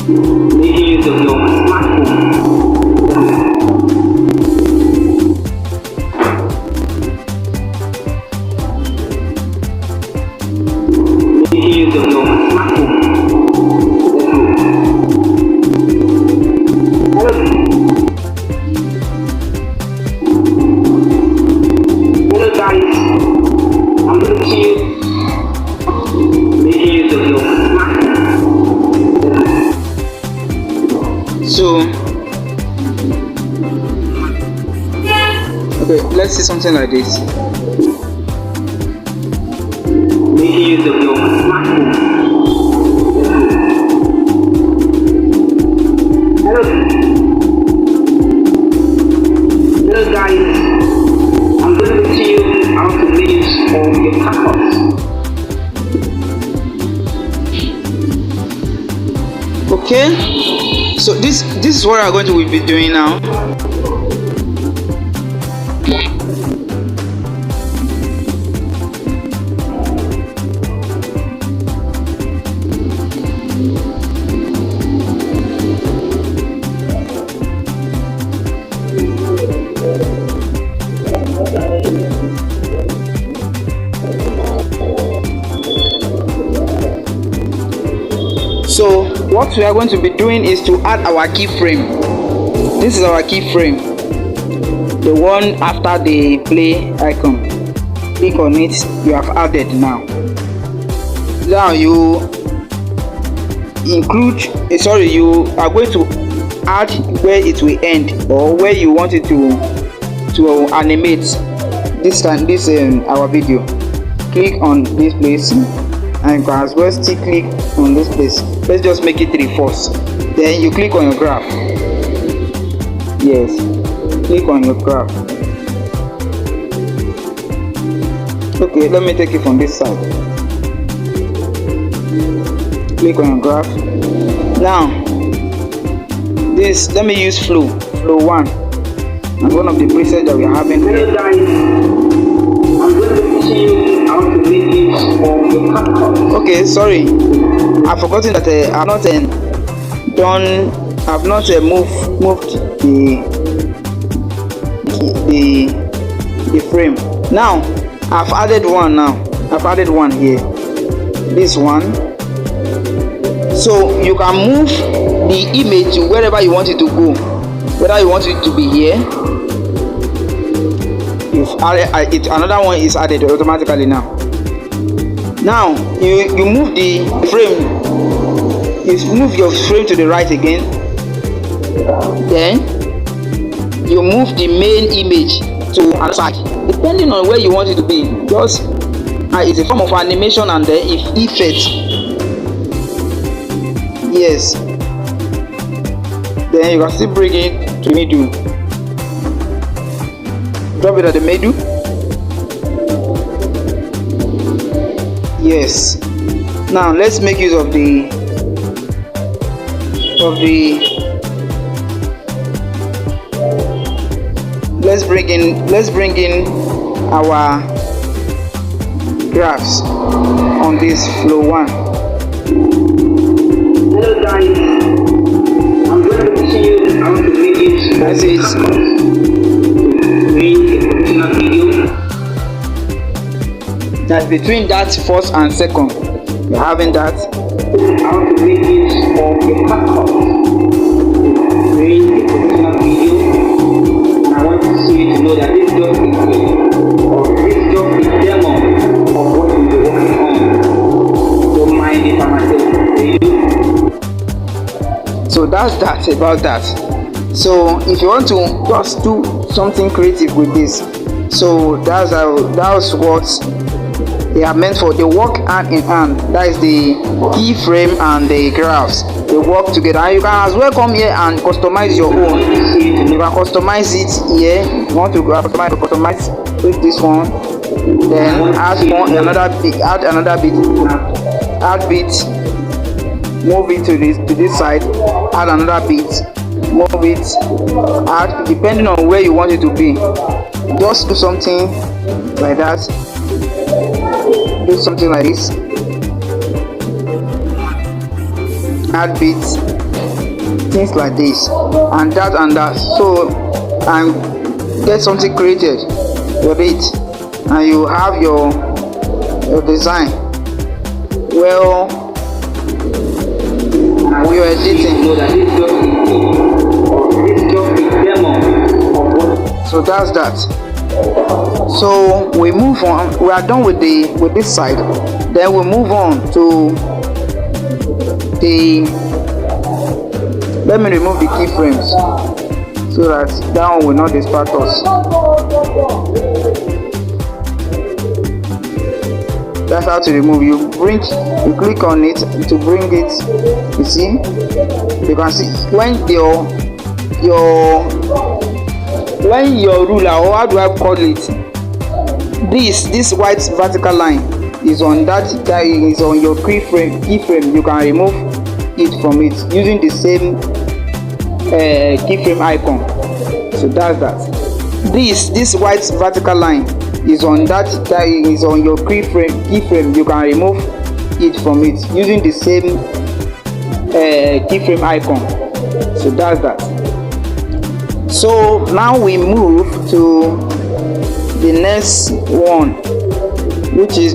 Making use of your smartphone. Making use of your smartphone. Hello guys, I'm going to see you making use of your smartphone. So, okay, let's see something like this. Making use of your smartphone. Hello guys, I'm going to teach you how to make use of your CAPCUT. Okay, so this is what I'm going to be doing now. So what we are going to be doing is to add our keyframe. This is our keyframe, the one after the play icon. Click on it, you have added now. Now you include, you are going to add where it will end or where you want it to animate this our video. Click on this place and you can as well still click on this place. Let's just make it 3 first. Then you click on your graph. Yes, click on your graph. Okay, let me take it from this side. Click on your graph. Now this, let me use flow 1 and one of the presets that we are having. Hello guys, I'm going to teach you how to make use of your CAPCUT. Okay, sorry, I've forgotten that I've not moved the frame. Now I've added one. I've added one here. This one. So you can move the image to wherever you want it to go. Whether you want it to be here. Another one is added automatically now. Now you move the frame. You move your frame to the right again. Then you move the main image to another side, depending on where you want it to be. Just it's a form of animation and then effect. Yes. Then you can still bring it to the middle. Drop it at the middle. Yes. Now let's make use of the let's bring in our graphs on this flow 1. Hello guys, I'm going to teach you how to make use of this video. That's between that first and second. You're having that. How to make use of the CAPCUT. Create a professional video. I want to see you to know that this job is a demo of what you'll be working on. Don't mind if I'm so that's that about that. So if you want to just do something creative with this, so that's what they are meant for. They work hand in hand. That is the keyframe and the graphs. They work together, and you can as well come here and customize your own. You can customize it here. You want to customize with this one, then add another bit, add bit, move it to this side, add another bit, move it, add, depending on where you want it to be. Just do something like that, do something like this, add bits, things like this, and that, so and get something created with it, and you have your design. Well, you're editing. So that's that. So we move on. We are done with this side. Then we move on to the. Let me remove the keyframes so that one will not distract us. That's how to remove. You click on it to bring it. You see, you can see when your ruler, or how do I call it, this white vertical line is on that is on your keyframe. You can remove it from it using the same keyframe icon. So that's that. This white vertical line is on that is on your keyframe. You can remove it from it using the same keyframe icon. So that's that. So now we move to the next one, which is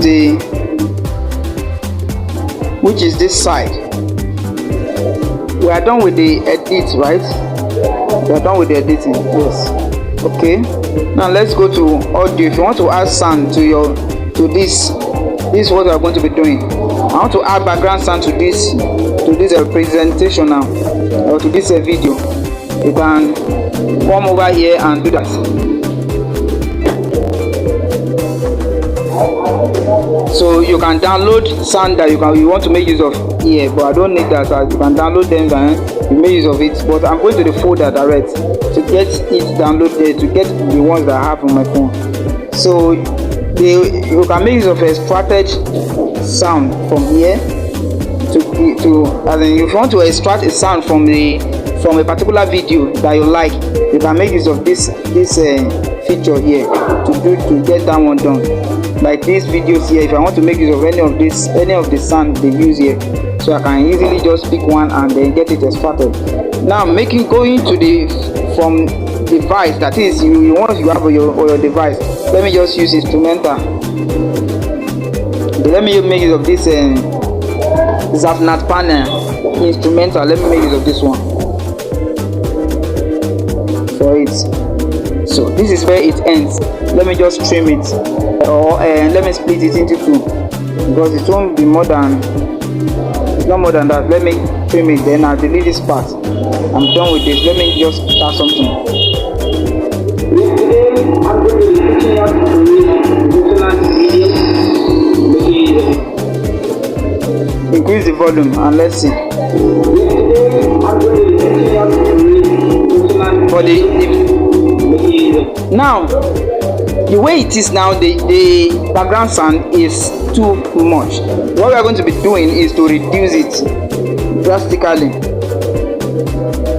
this side. We are done with the edit, right? We are done with the editing. Yes. Okay. Now let's go to audio. If you want to add sound to this is what we are going to be doing. I want to add background sound to this presentation now, or to this video. You can come over here and do that. So you can download sound that you want to make use of here, but I don't need that. You can download them and you make use of it. But I'm going to the folder direct to get it downloaded, to get the ones that I have on my phone. So you can make use of extracted sound from here to if you want to extract a sound from a particular video that you like, you can make use of this feature here to get that one done. Like these videos here, if I want to make use of any of the sound they use here, so I can easily just pick one and then get it extracted. Now going to from device, that is you have on your device. Let me just use instrumental. Let me make use of this Zapnat panel instrumental. Let me make use of this one for it. So this is where it ends. Let me just trim it, or let me split it into two, because it won't be more than, it's not more than that. Let me trim it, then I'll delete this part. I'm done with this. Let me just start something. I'm going to be teaching you how to increase the volume, and let's see. For now, the way it is now, the background sound is too much. What we are going to be doing is to reduce it drastically,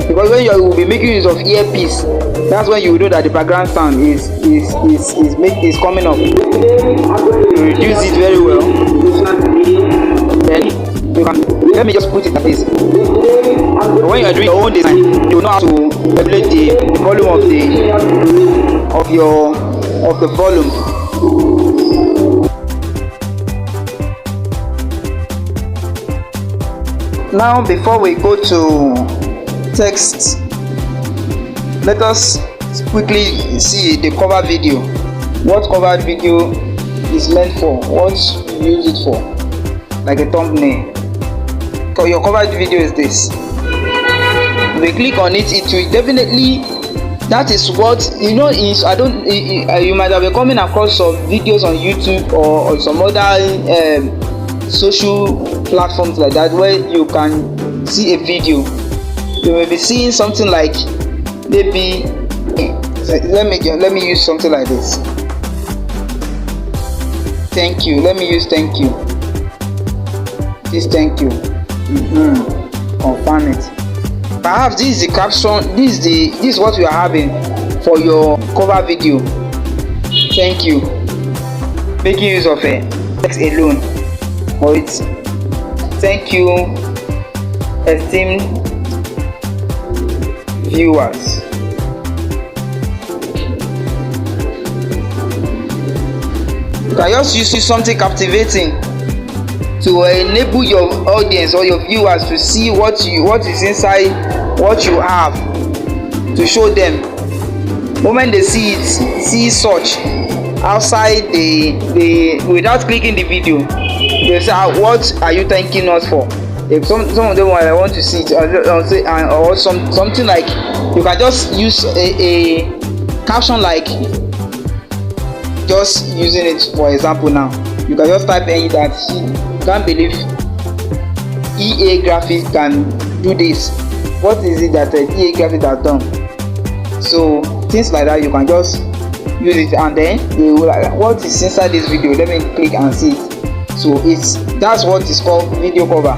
because when you will be making use of earpiece, that's when you will know that the background sound is coming up. You reduce it very well. Then you can, let me just put it like this. When you are doing your own design, you know how to regulate the volume of the volume. Now before we go to text, let us quickly see the cover video. What cover video is meant for, what you use it for, like a thumbnail. Your cover video is this. If we click on it, it will definitely, that is what you know is, you might have been coming across some videos on YouTube or some other social platforms like that where you can see a video. You may be seeing something like, maybe let me use something like this. Thank you. Let me use thank you. This thank you. Confirm it. Perhaps this is the caption. This is what we are having for your cover video. Thank you. Making use of a text alone, or it's thank you, esteemed viewers. You can just use something captivating to enable your audience or your viewers to see what is inside what you have, to show them. Moment they see such outside the without clicking the video, they say, what are you thanking us for? If some of them want to see it, or something like, you can just use a caption like, just using it for example. Now you can just type in that, can't believe EA Graphics can do this. What is it that EA Graphics has done? So things like that, you can just use it, and then they will like, what is inside this video? Let me click and see it. So that's what is called video cover.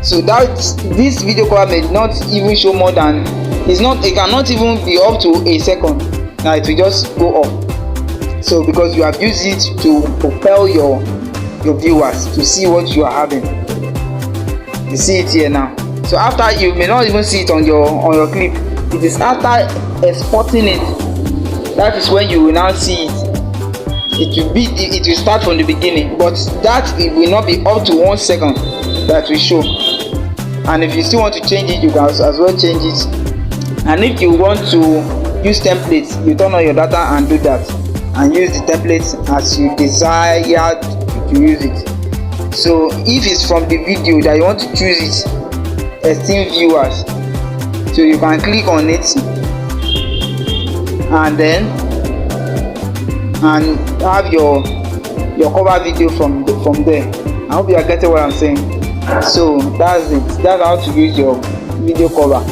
So this video cover may not even show more than, it cannot even be up to a second. Now it will just go up. So because you have used it to propel your viewers to see what you are having. You see it here now. So after, you may not even see it on your clip. It is after exporting it, that is when you will now see it. It will start from the beginning, but that it will not be up to 1 second that will show. And if you still want to change it, you can as well change it. And if you want to use templates, you turn on your data and do that, and use the templates as you desire to use it. So if it's from the video that you want to choose it, esteemed viewers, so you can click on it and then have your cover video from there. I hope you are getting what I'm saying. So that's it. That's how to use your video cover.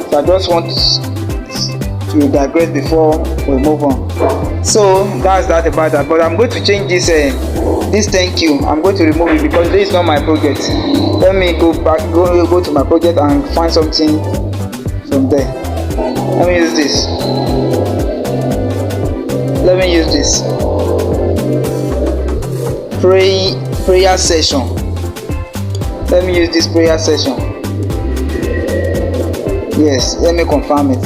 So I just want to digress before we move on. So that's that about that. But I'm going to change this thank you. I'm going to remove it because this is not my project. Let me go to my project and find something from there. Let me use this. Prayer session. Let me use this prayer session. Yes, let me confirm it.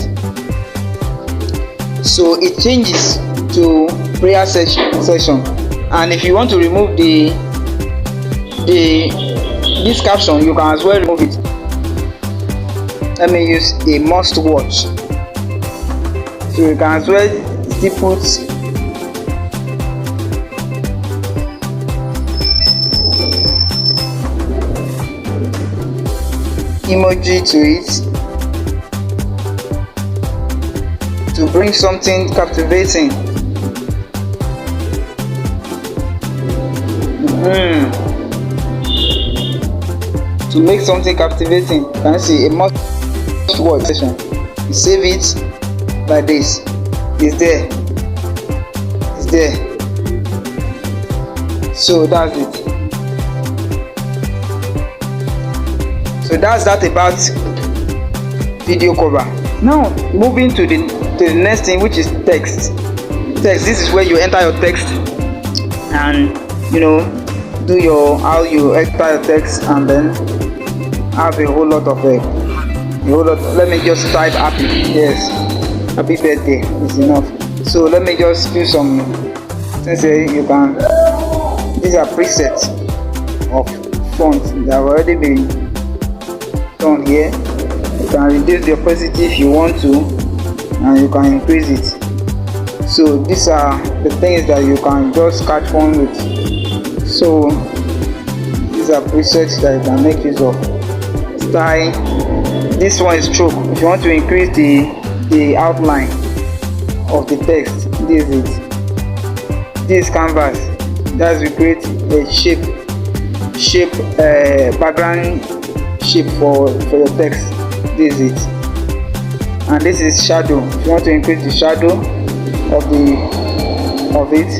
So it changes to prayer session. And if you want to remove this caption, you can as well remove it. Let me use a must watch. So you can as well still put emoji to it to bring something captivating. To make something captivating, you can see a must watch session. You save it like this. It's there. So that's it. So that's that about video cover. Now moving to the next thing, which is text. This is where you enter your text and do how you enter your text, and then have a whole lot. Let me just type happy. Yes, happy birthday is enough. So let me just do some things here. You can, these are presets of fonts that have already been on here. You can reduce the opacity if you want to, and you can increase it. So these are the things that you can just catch fun with. So these are presets that you can make use of. Style, this one is stroke. If you want to increase the outline of the text, this is it. This is canvas. That's we create a shape background shape for your text. This is it. And this is shadow. If you want to increase the shadow of it,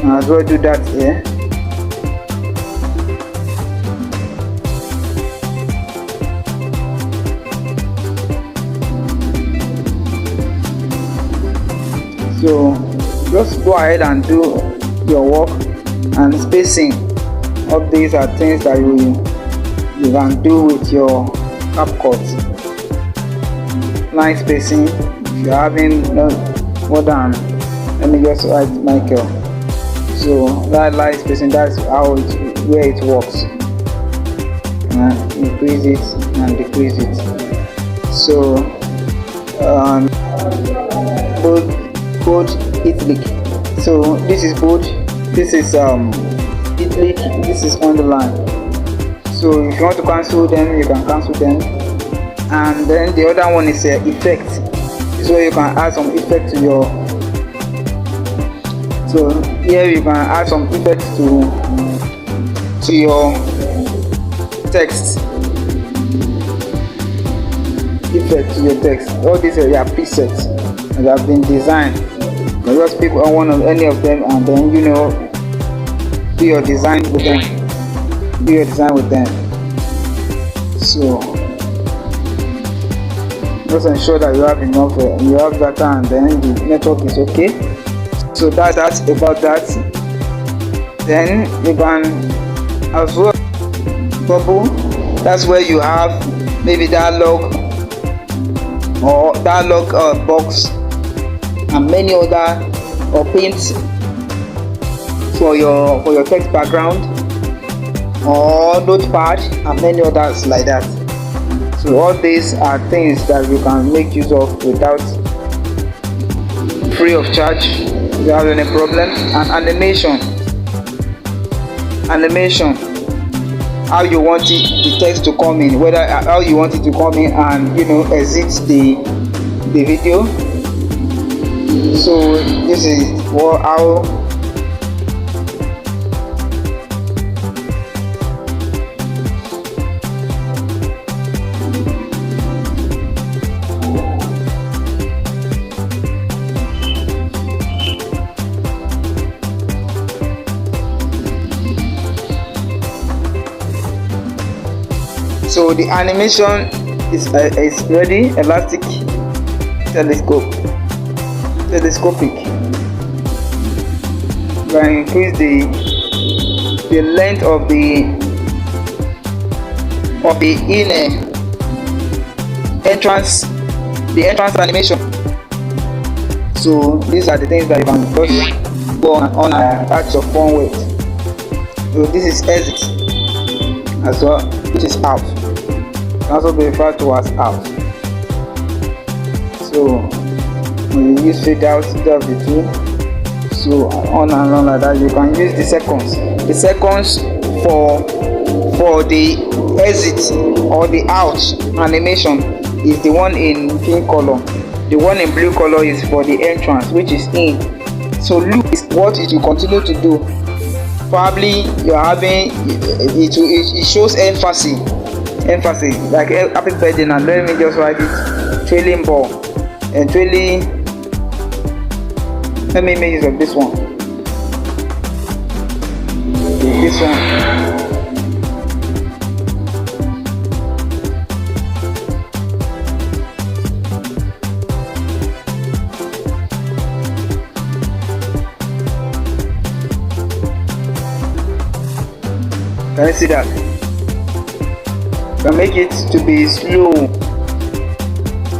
as well do that here. So just go ahead and do your work. And spacing, all these are things that you can do with your CAPCUT. Line spacing, if you're having more than, let me just write Michael. So that line spacing, that's how where it works. And increase it and decrease it. So bold italic. So this is bold, this is italic, this is underline. So if you want to cancel them, you can cancel them. And then the other one is effect. This is where you can add some effect to your. So here you can add some effect to your text. Effect to your text. All these are your presets that have been designed. You just pick one of any of them, and then do your design with them. So just ensure that you have enough, you have data, and then the network is okay. So that's about that. Then you can as well bubble. That's where you have maybe dialog box and many other, or paint for your text background, or notepad and many others like that. So all these are things that you can make use of without free of charge if you have any problem. And animation, how you want the text to come in, whether how you want it to come in and exit the video. So this is how so the animation is ready. Elastic, telescopic. You can increase the length of the inner entrance, the entrance animation. So these are the things that you can just go on and add your phone with. So this is exit as well, which is out. It can also be referred to as out. So when you use fade out, you have the two. So on and on like that. You can use the seconds. The seconds for the exit or the out animation is the one in pink color. The one in blue color is for the entrance, which is in. So look is what it will continue to do. Probably you're having it shows emphasis like happy birthday. Now let me just write it trailing ball and trailing. Let me make use of this one. This one. Can you see that? You can make it to be slow.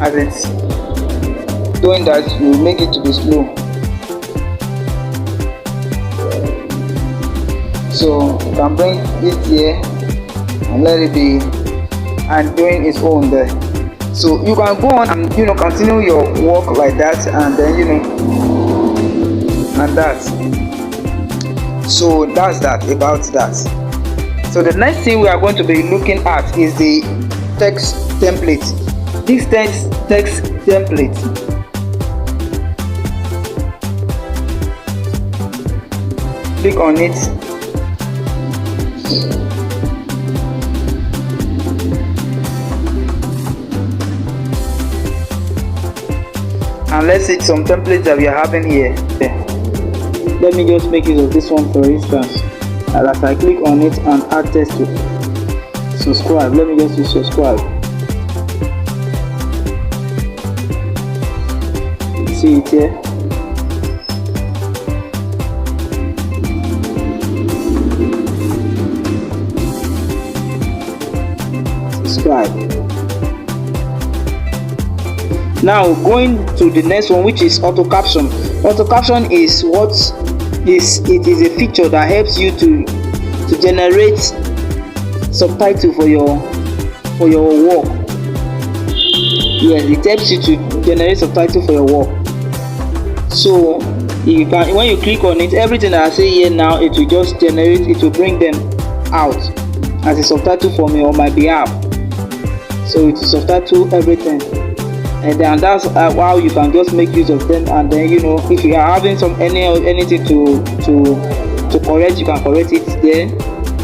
As it's doing that, you make it to be slow. So you can bring it here and let it be and doing its own there. So you can go on and continue your work like that, and then and that. So that's that about that. So the next thing we are going to be looking at is the text template. This text template, click on it. And let's see some templates that we are having here. Let me just make use of this one for instance. And as I click on it and add text to subscribe, let me just use subscribe. See it here. Subscribe. Now going to the next one, which is auto caption. Auto caption is it is a feature that helps you to generate subtitle for your work. Yes, it helps you to generate subtitle for your work. So you can, when you click on it, everything that I say here now, it will just generate, it will bring them out as a subtitle for me on my behalf. So it will subtitle everything. And then that's how you can just make use of them. And then if you are having anything to correct, you can correct it there,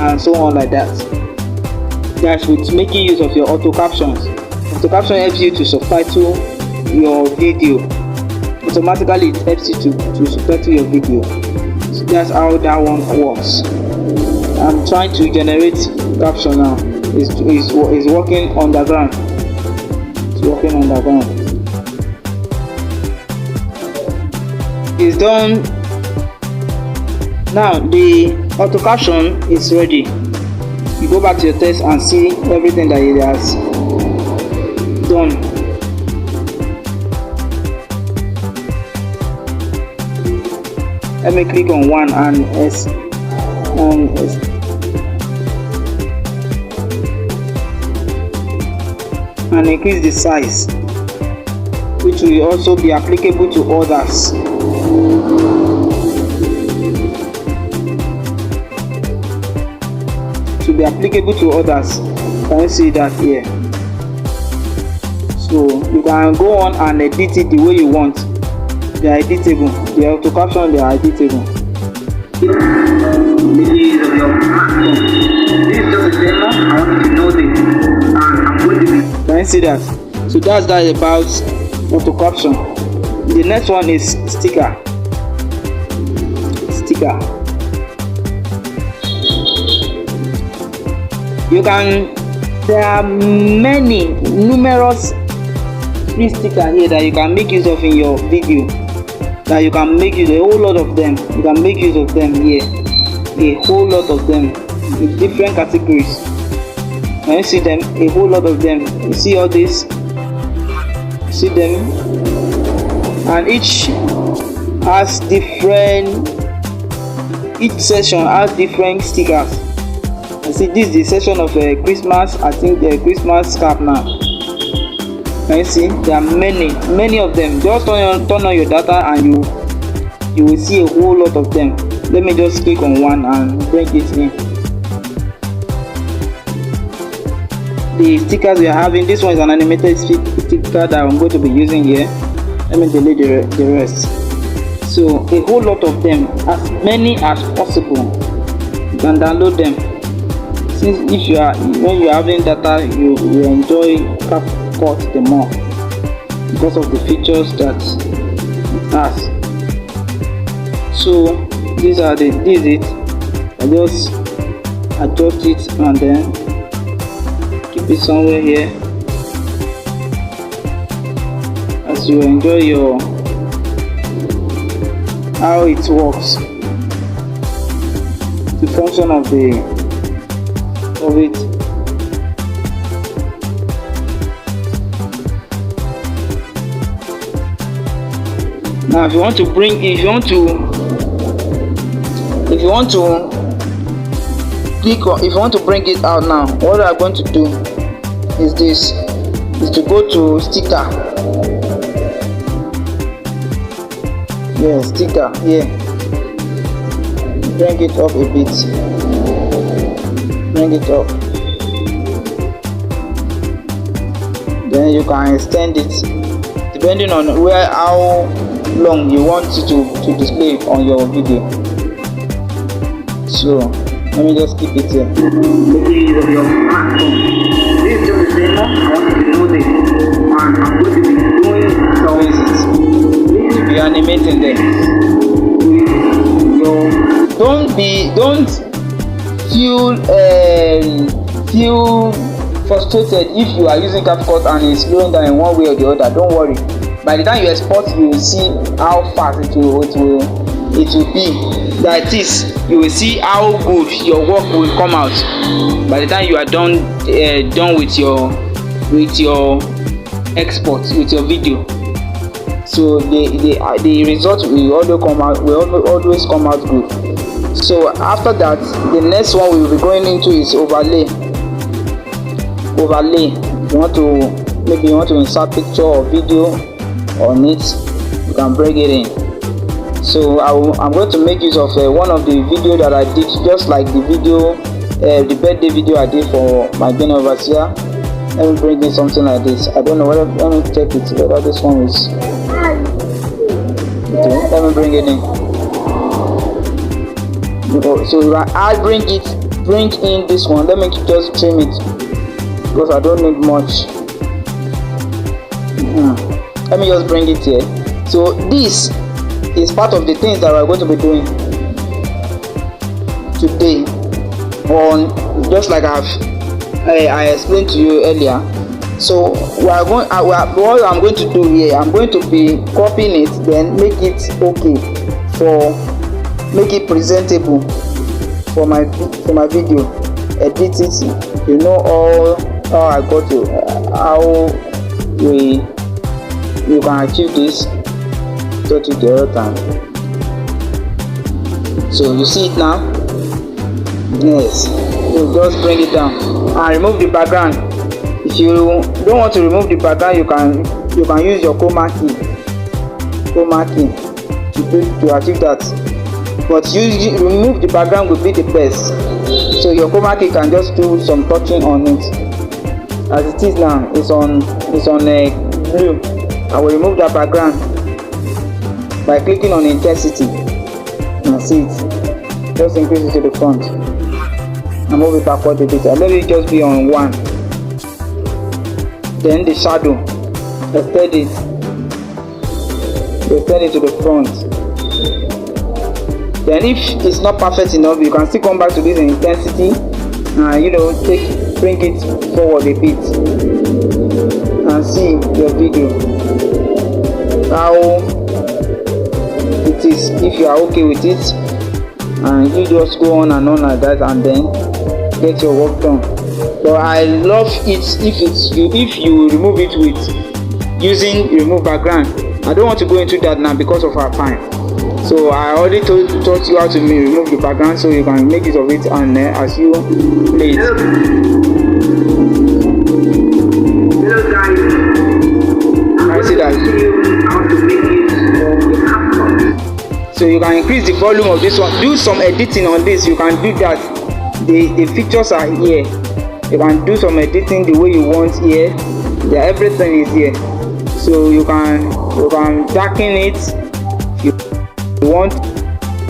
and so on like that. That's with making use of your auto captions. Auto caption helps you to subtitle your video. Automatically it helps you to subtitle your video. So that's how that one works. I'm trying to generate caption now. It's working underground. Working on that one. It's done. Now the auto caption is ready. You go back to your text and see everything that it has done. Let me click on one and increase the size, which will also be applicable to others. To be applicable to others. Can you see that here? So you can go on and edit it the way you want. They are editable. The auto caption, they are editable. This is just a demo. I want you to know this. I'm going to be. Can you see that? So that's that about auto caption. The next one is sticker. There are numerous free stickers here that you can make use of in your video. That you can make use of, a whole lot of them. You can make use of them here. A whole lot of them in different categories. When you see them, a whole lot of them. You see all this? You see them? And each section has different stickers. You see, this is the section of Christmas. I think the Christmas cap now. Can you see? There are many of them. Just turn on your data and you will see a whole lot of them. Let me just click on one and bring it in. The stickers we are having, this one is an animated sticker that I'm going to be using here. Let me delete the rest. So a whole lot of them, as many as possible. You can download them. Since when you are having data, you enjoy CAPCUT the more because of the features that it has. So this is it. I just adjust it and then keep it somewhere here as you enjoy how it works, the function of it. Now if you want to bring it out now, what I'm going to do is this, is to go to sticker. Yeah, sticker here. Bring it up a bit. Bring it up. Then you can extend it depending on how long you want it to display on your video. So let me just keep it here. This is just the demo. I want you to know this, and I'm going to be doing some visits. To be animating them. So don't feel frustrated if you are using CAPCUT and it's slowing down in one way or the other. Don't worry. By the time you export, you will see how fast it will be. That is, you will see how good your work will come out by the time you are done with your export, with your video. So the result will always come out good. So after that, the next one we will be going into is overlay. Maybe you want to insert picture or video on it, you can bring it in. So I'm going to make use of one of the video that I did, just like the video, the birthday video I did for my being overseer. Let me bring in something like this. I don't know whether, let me check it whether this one is okay. Let me bring it in. So I'll bring in this one. Let me just trim it because I don't need much. Let me just bring it here. So this is part of the things that we're going to be doing today, on just like I explained to you earlier. So what I'm going to do here, I'm going to be copying it, then make it okay, make it presentable for my video, edit it. You know how I got to how you can achieve this. Touch it the other time. So you see it now. Yes, you just bring it down and remove the background. If you don't want to remove the background, you can use your chroma key to achieve that. But you remove the background will be the best. So your chroma key can just do some touching on it. As it is now, it's on blue. I will remove that background by clicking on intensity. And see it. Just increase it to the front and move it backward a bit. Let it just be on 1. Then the shadow, extend it to the front. Then if it's not perfect enough, you can still come back to this intensity and bring it forward a bit and see your video how it is. If you are okay with it, and you just go on and on like that, and then get your work done. But I love it if you remove it with using remove background. I don't want to go into that now because of our time. So I already taught you how to remove the background, so you can make use of it and as you play it. Hello guys. I see that. So you can increase the volume of this one. Do some editing on this. You can do that. The features are here. You can do some editing the way you want here. Everything is here. So you can darken it if you want,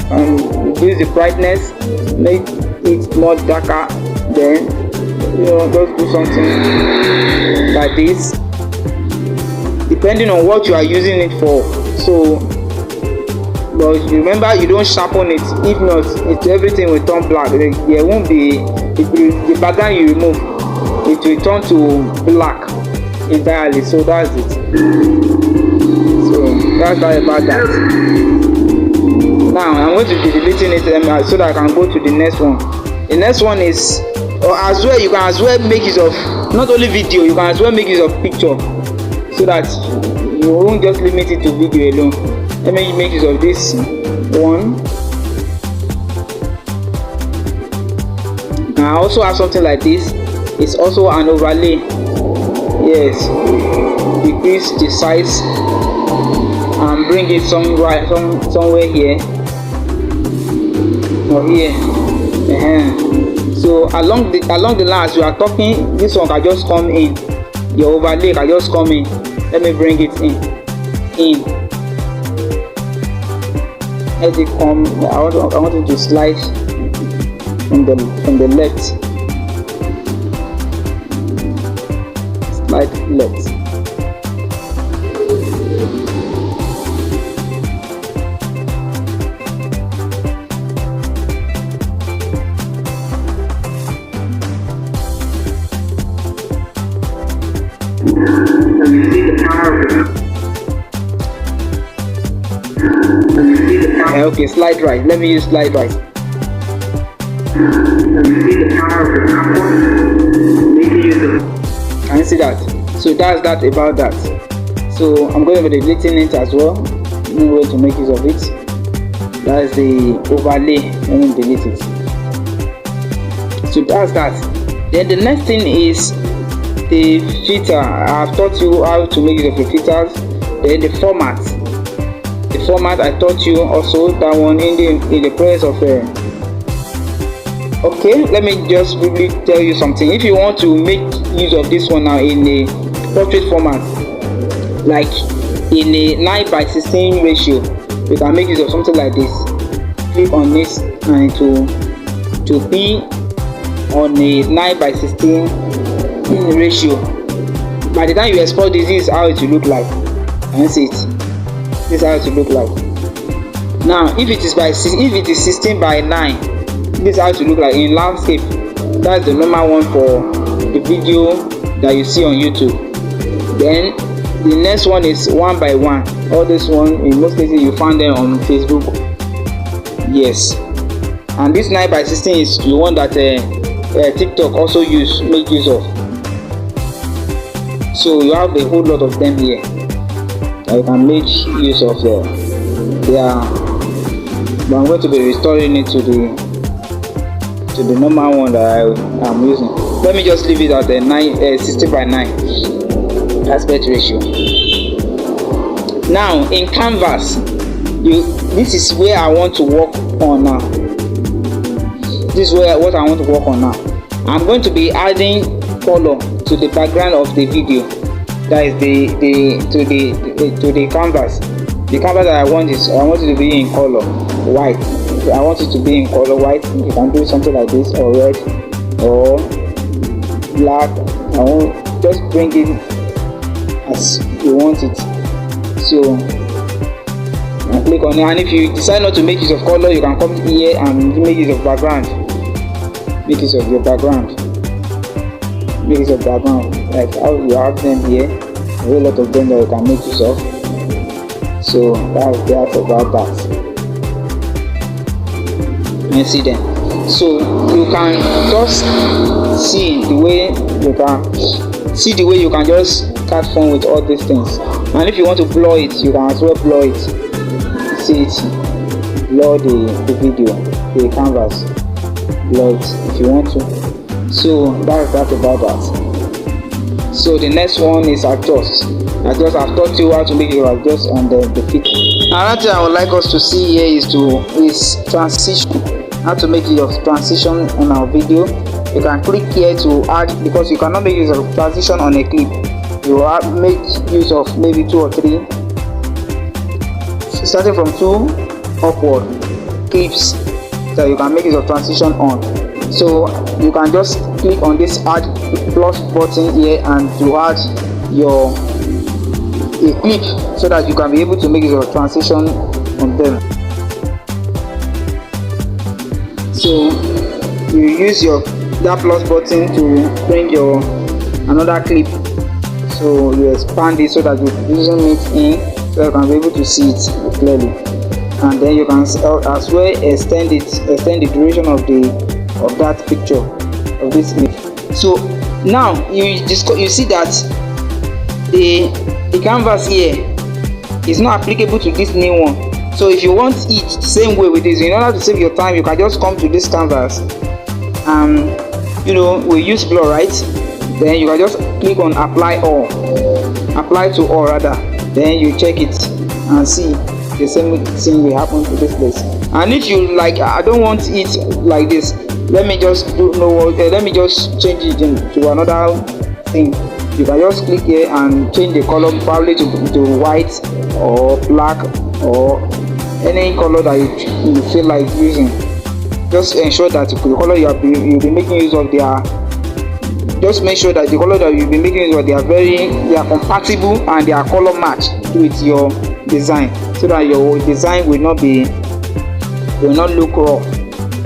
and reduce the brightness, make it more darker. Then just do something like this, depending on what you are using it for. So, but remember, you don't sharpen it. If not, everything will turn black. There won't be the background you remove. It will turn to black entirely. So that's it. So that's all about that. Now I'm going to be deleting it so that I can go to the next one. The next one is, or as well, you can as well make use of not only video, you can as well make use of picture, so that you won't just limit it to video alone. Let me make use of this one. I also have something like this. It's also an overlay. Yes, decrease the size and bring it somewhere here or here. So along the line as you are talking, this one can just come in. Your overlay can just come in. Let me bring it in. Let it come. I want it to slide from the left. Slide left. Okay, slide right. Let me use slide right. Can you see that? So that's that about that. So I'm going to be deleting it as well. No way to make use of it. That's the overlay. Let me delete it. So that's that. Then the next thing is the filter. I've taught you how to make use of the filters. Then the format. The format I taught you also that one in the process of okay, let me just really tell you something. If you want to make use of this one now in a portrait format, like in a 9:16 ratio, you can make use of something like this. Click on this and to be on a 9:16 ratio. By the time you export this is how it will look like. Can you see it? This is how it will look like. Now if it is 16:9, this is how it will look like in landscape. That's the normal one for the video that you see on YouTube. Then the next one is 1:1. All this one in most cases you find them on Facebook. Yes, and this 9:16 is the one that TikTok also make use of. So you have a whole lot of them here. I can make use of but I'm going to be restoring it to the normal one that I am using. Let me just leave it at the 16:9 aspect ratio. Now in Canvas, this is where I want to work on now. This is what I want to work on now. I'm going to be adding color to the background of the video. That is to the canvas. The canvas that I want it to be in color white. I want it to be in color white. You can do something like this, or red, or black. I want just bring it as you want it. So and click on it. And if you decide not to make use of color, you can come here and make use of background. Make use of your background. Make use of background. Like how you have them here, a whole lot of them that you can make use of. So that's about that. You see them. So you can just see the way you can just catch fun with all these things. And if you want to blur it, you can as well blur it. See it, blur the video, the canvas, blur it if you want to. So that's about that. So the next one is adjust. I've taught you how to make it adjust and the fit. Another thing I would like us to see here is transition. How to make use of transition on our video. You can click here to add, because you cannot make use of transition on a clip. You make use of maybe 2 or 3, starting from 2 upward clips that you can make use of transition on. So you can just click on this add plus button here and to add a clip so that you can be able to make use of transition on them. So you use that plus button to bring another clip. So you expand it so that you're using it in, so you can be able to see it clearly. And then you can as well extend the duration of that picture of this clip. So now you see that the canvas here is not applicable to this new one. So if you want it same way with this, in order to save your time, you can just come to this canvas and we use blur, right? Then you can just click on apply to all rather. Then you check it and see the same thing will happen to this place. And if you like, I don't want it like this, let me just change it into another thing. You can just click here and change the color probably to white or black or any color that you feel like using. Just ensure that the color you'll be making use of, just make sure that the color that you'll be making use of, they are compatible and they are color matched with your design, so that your design will not look raw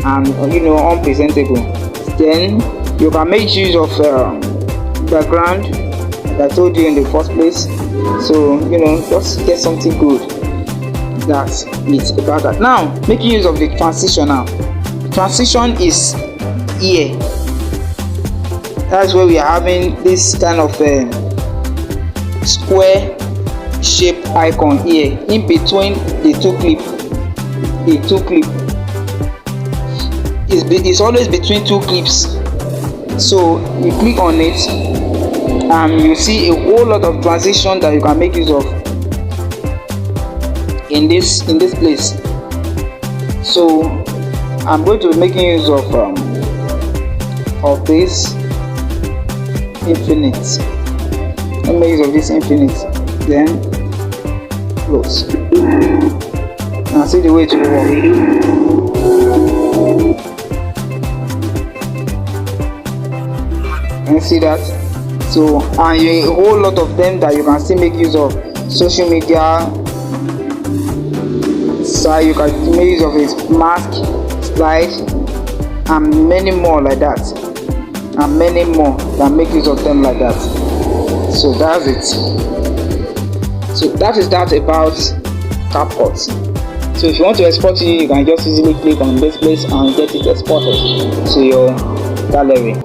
and unpresentable. Then you can make use of background, like I told you in the first place. So just get something good. That's it about that. Now making use of the transition. Now transition is here. That's where we are having this kind of square shape icon here in between the two clip. It's always between two clips. So you click on it and you see a whole lot of transition that you can make use of in this place. So I'm going to be making use of this infinite. Let me make use of this infinite, then close. Now see the way to work. Can you see that? So, and a whole lot of them that you can still make use of. Social media, so you can make use of it, mask, slide, and many more like that. And many more that make use of them like that. So that's it. So that is that about CAPCUT. So if you want to export it, you can just easily click on this place and get it exported to your gallery.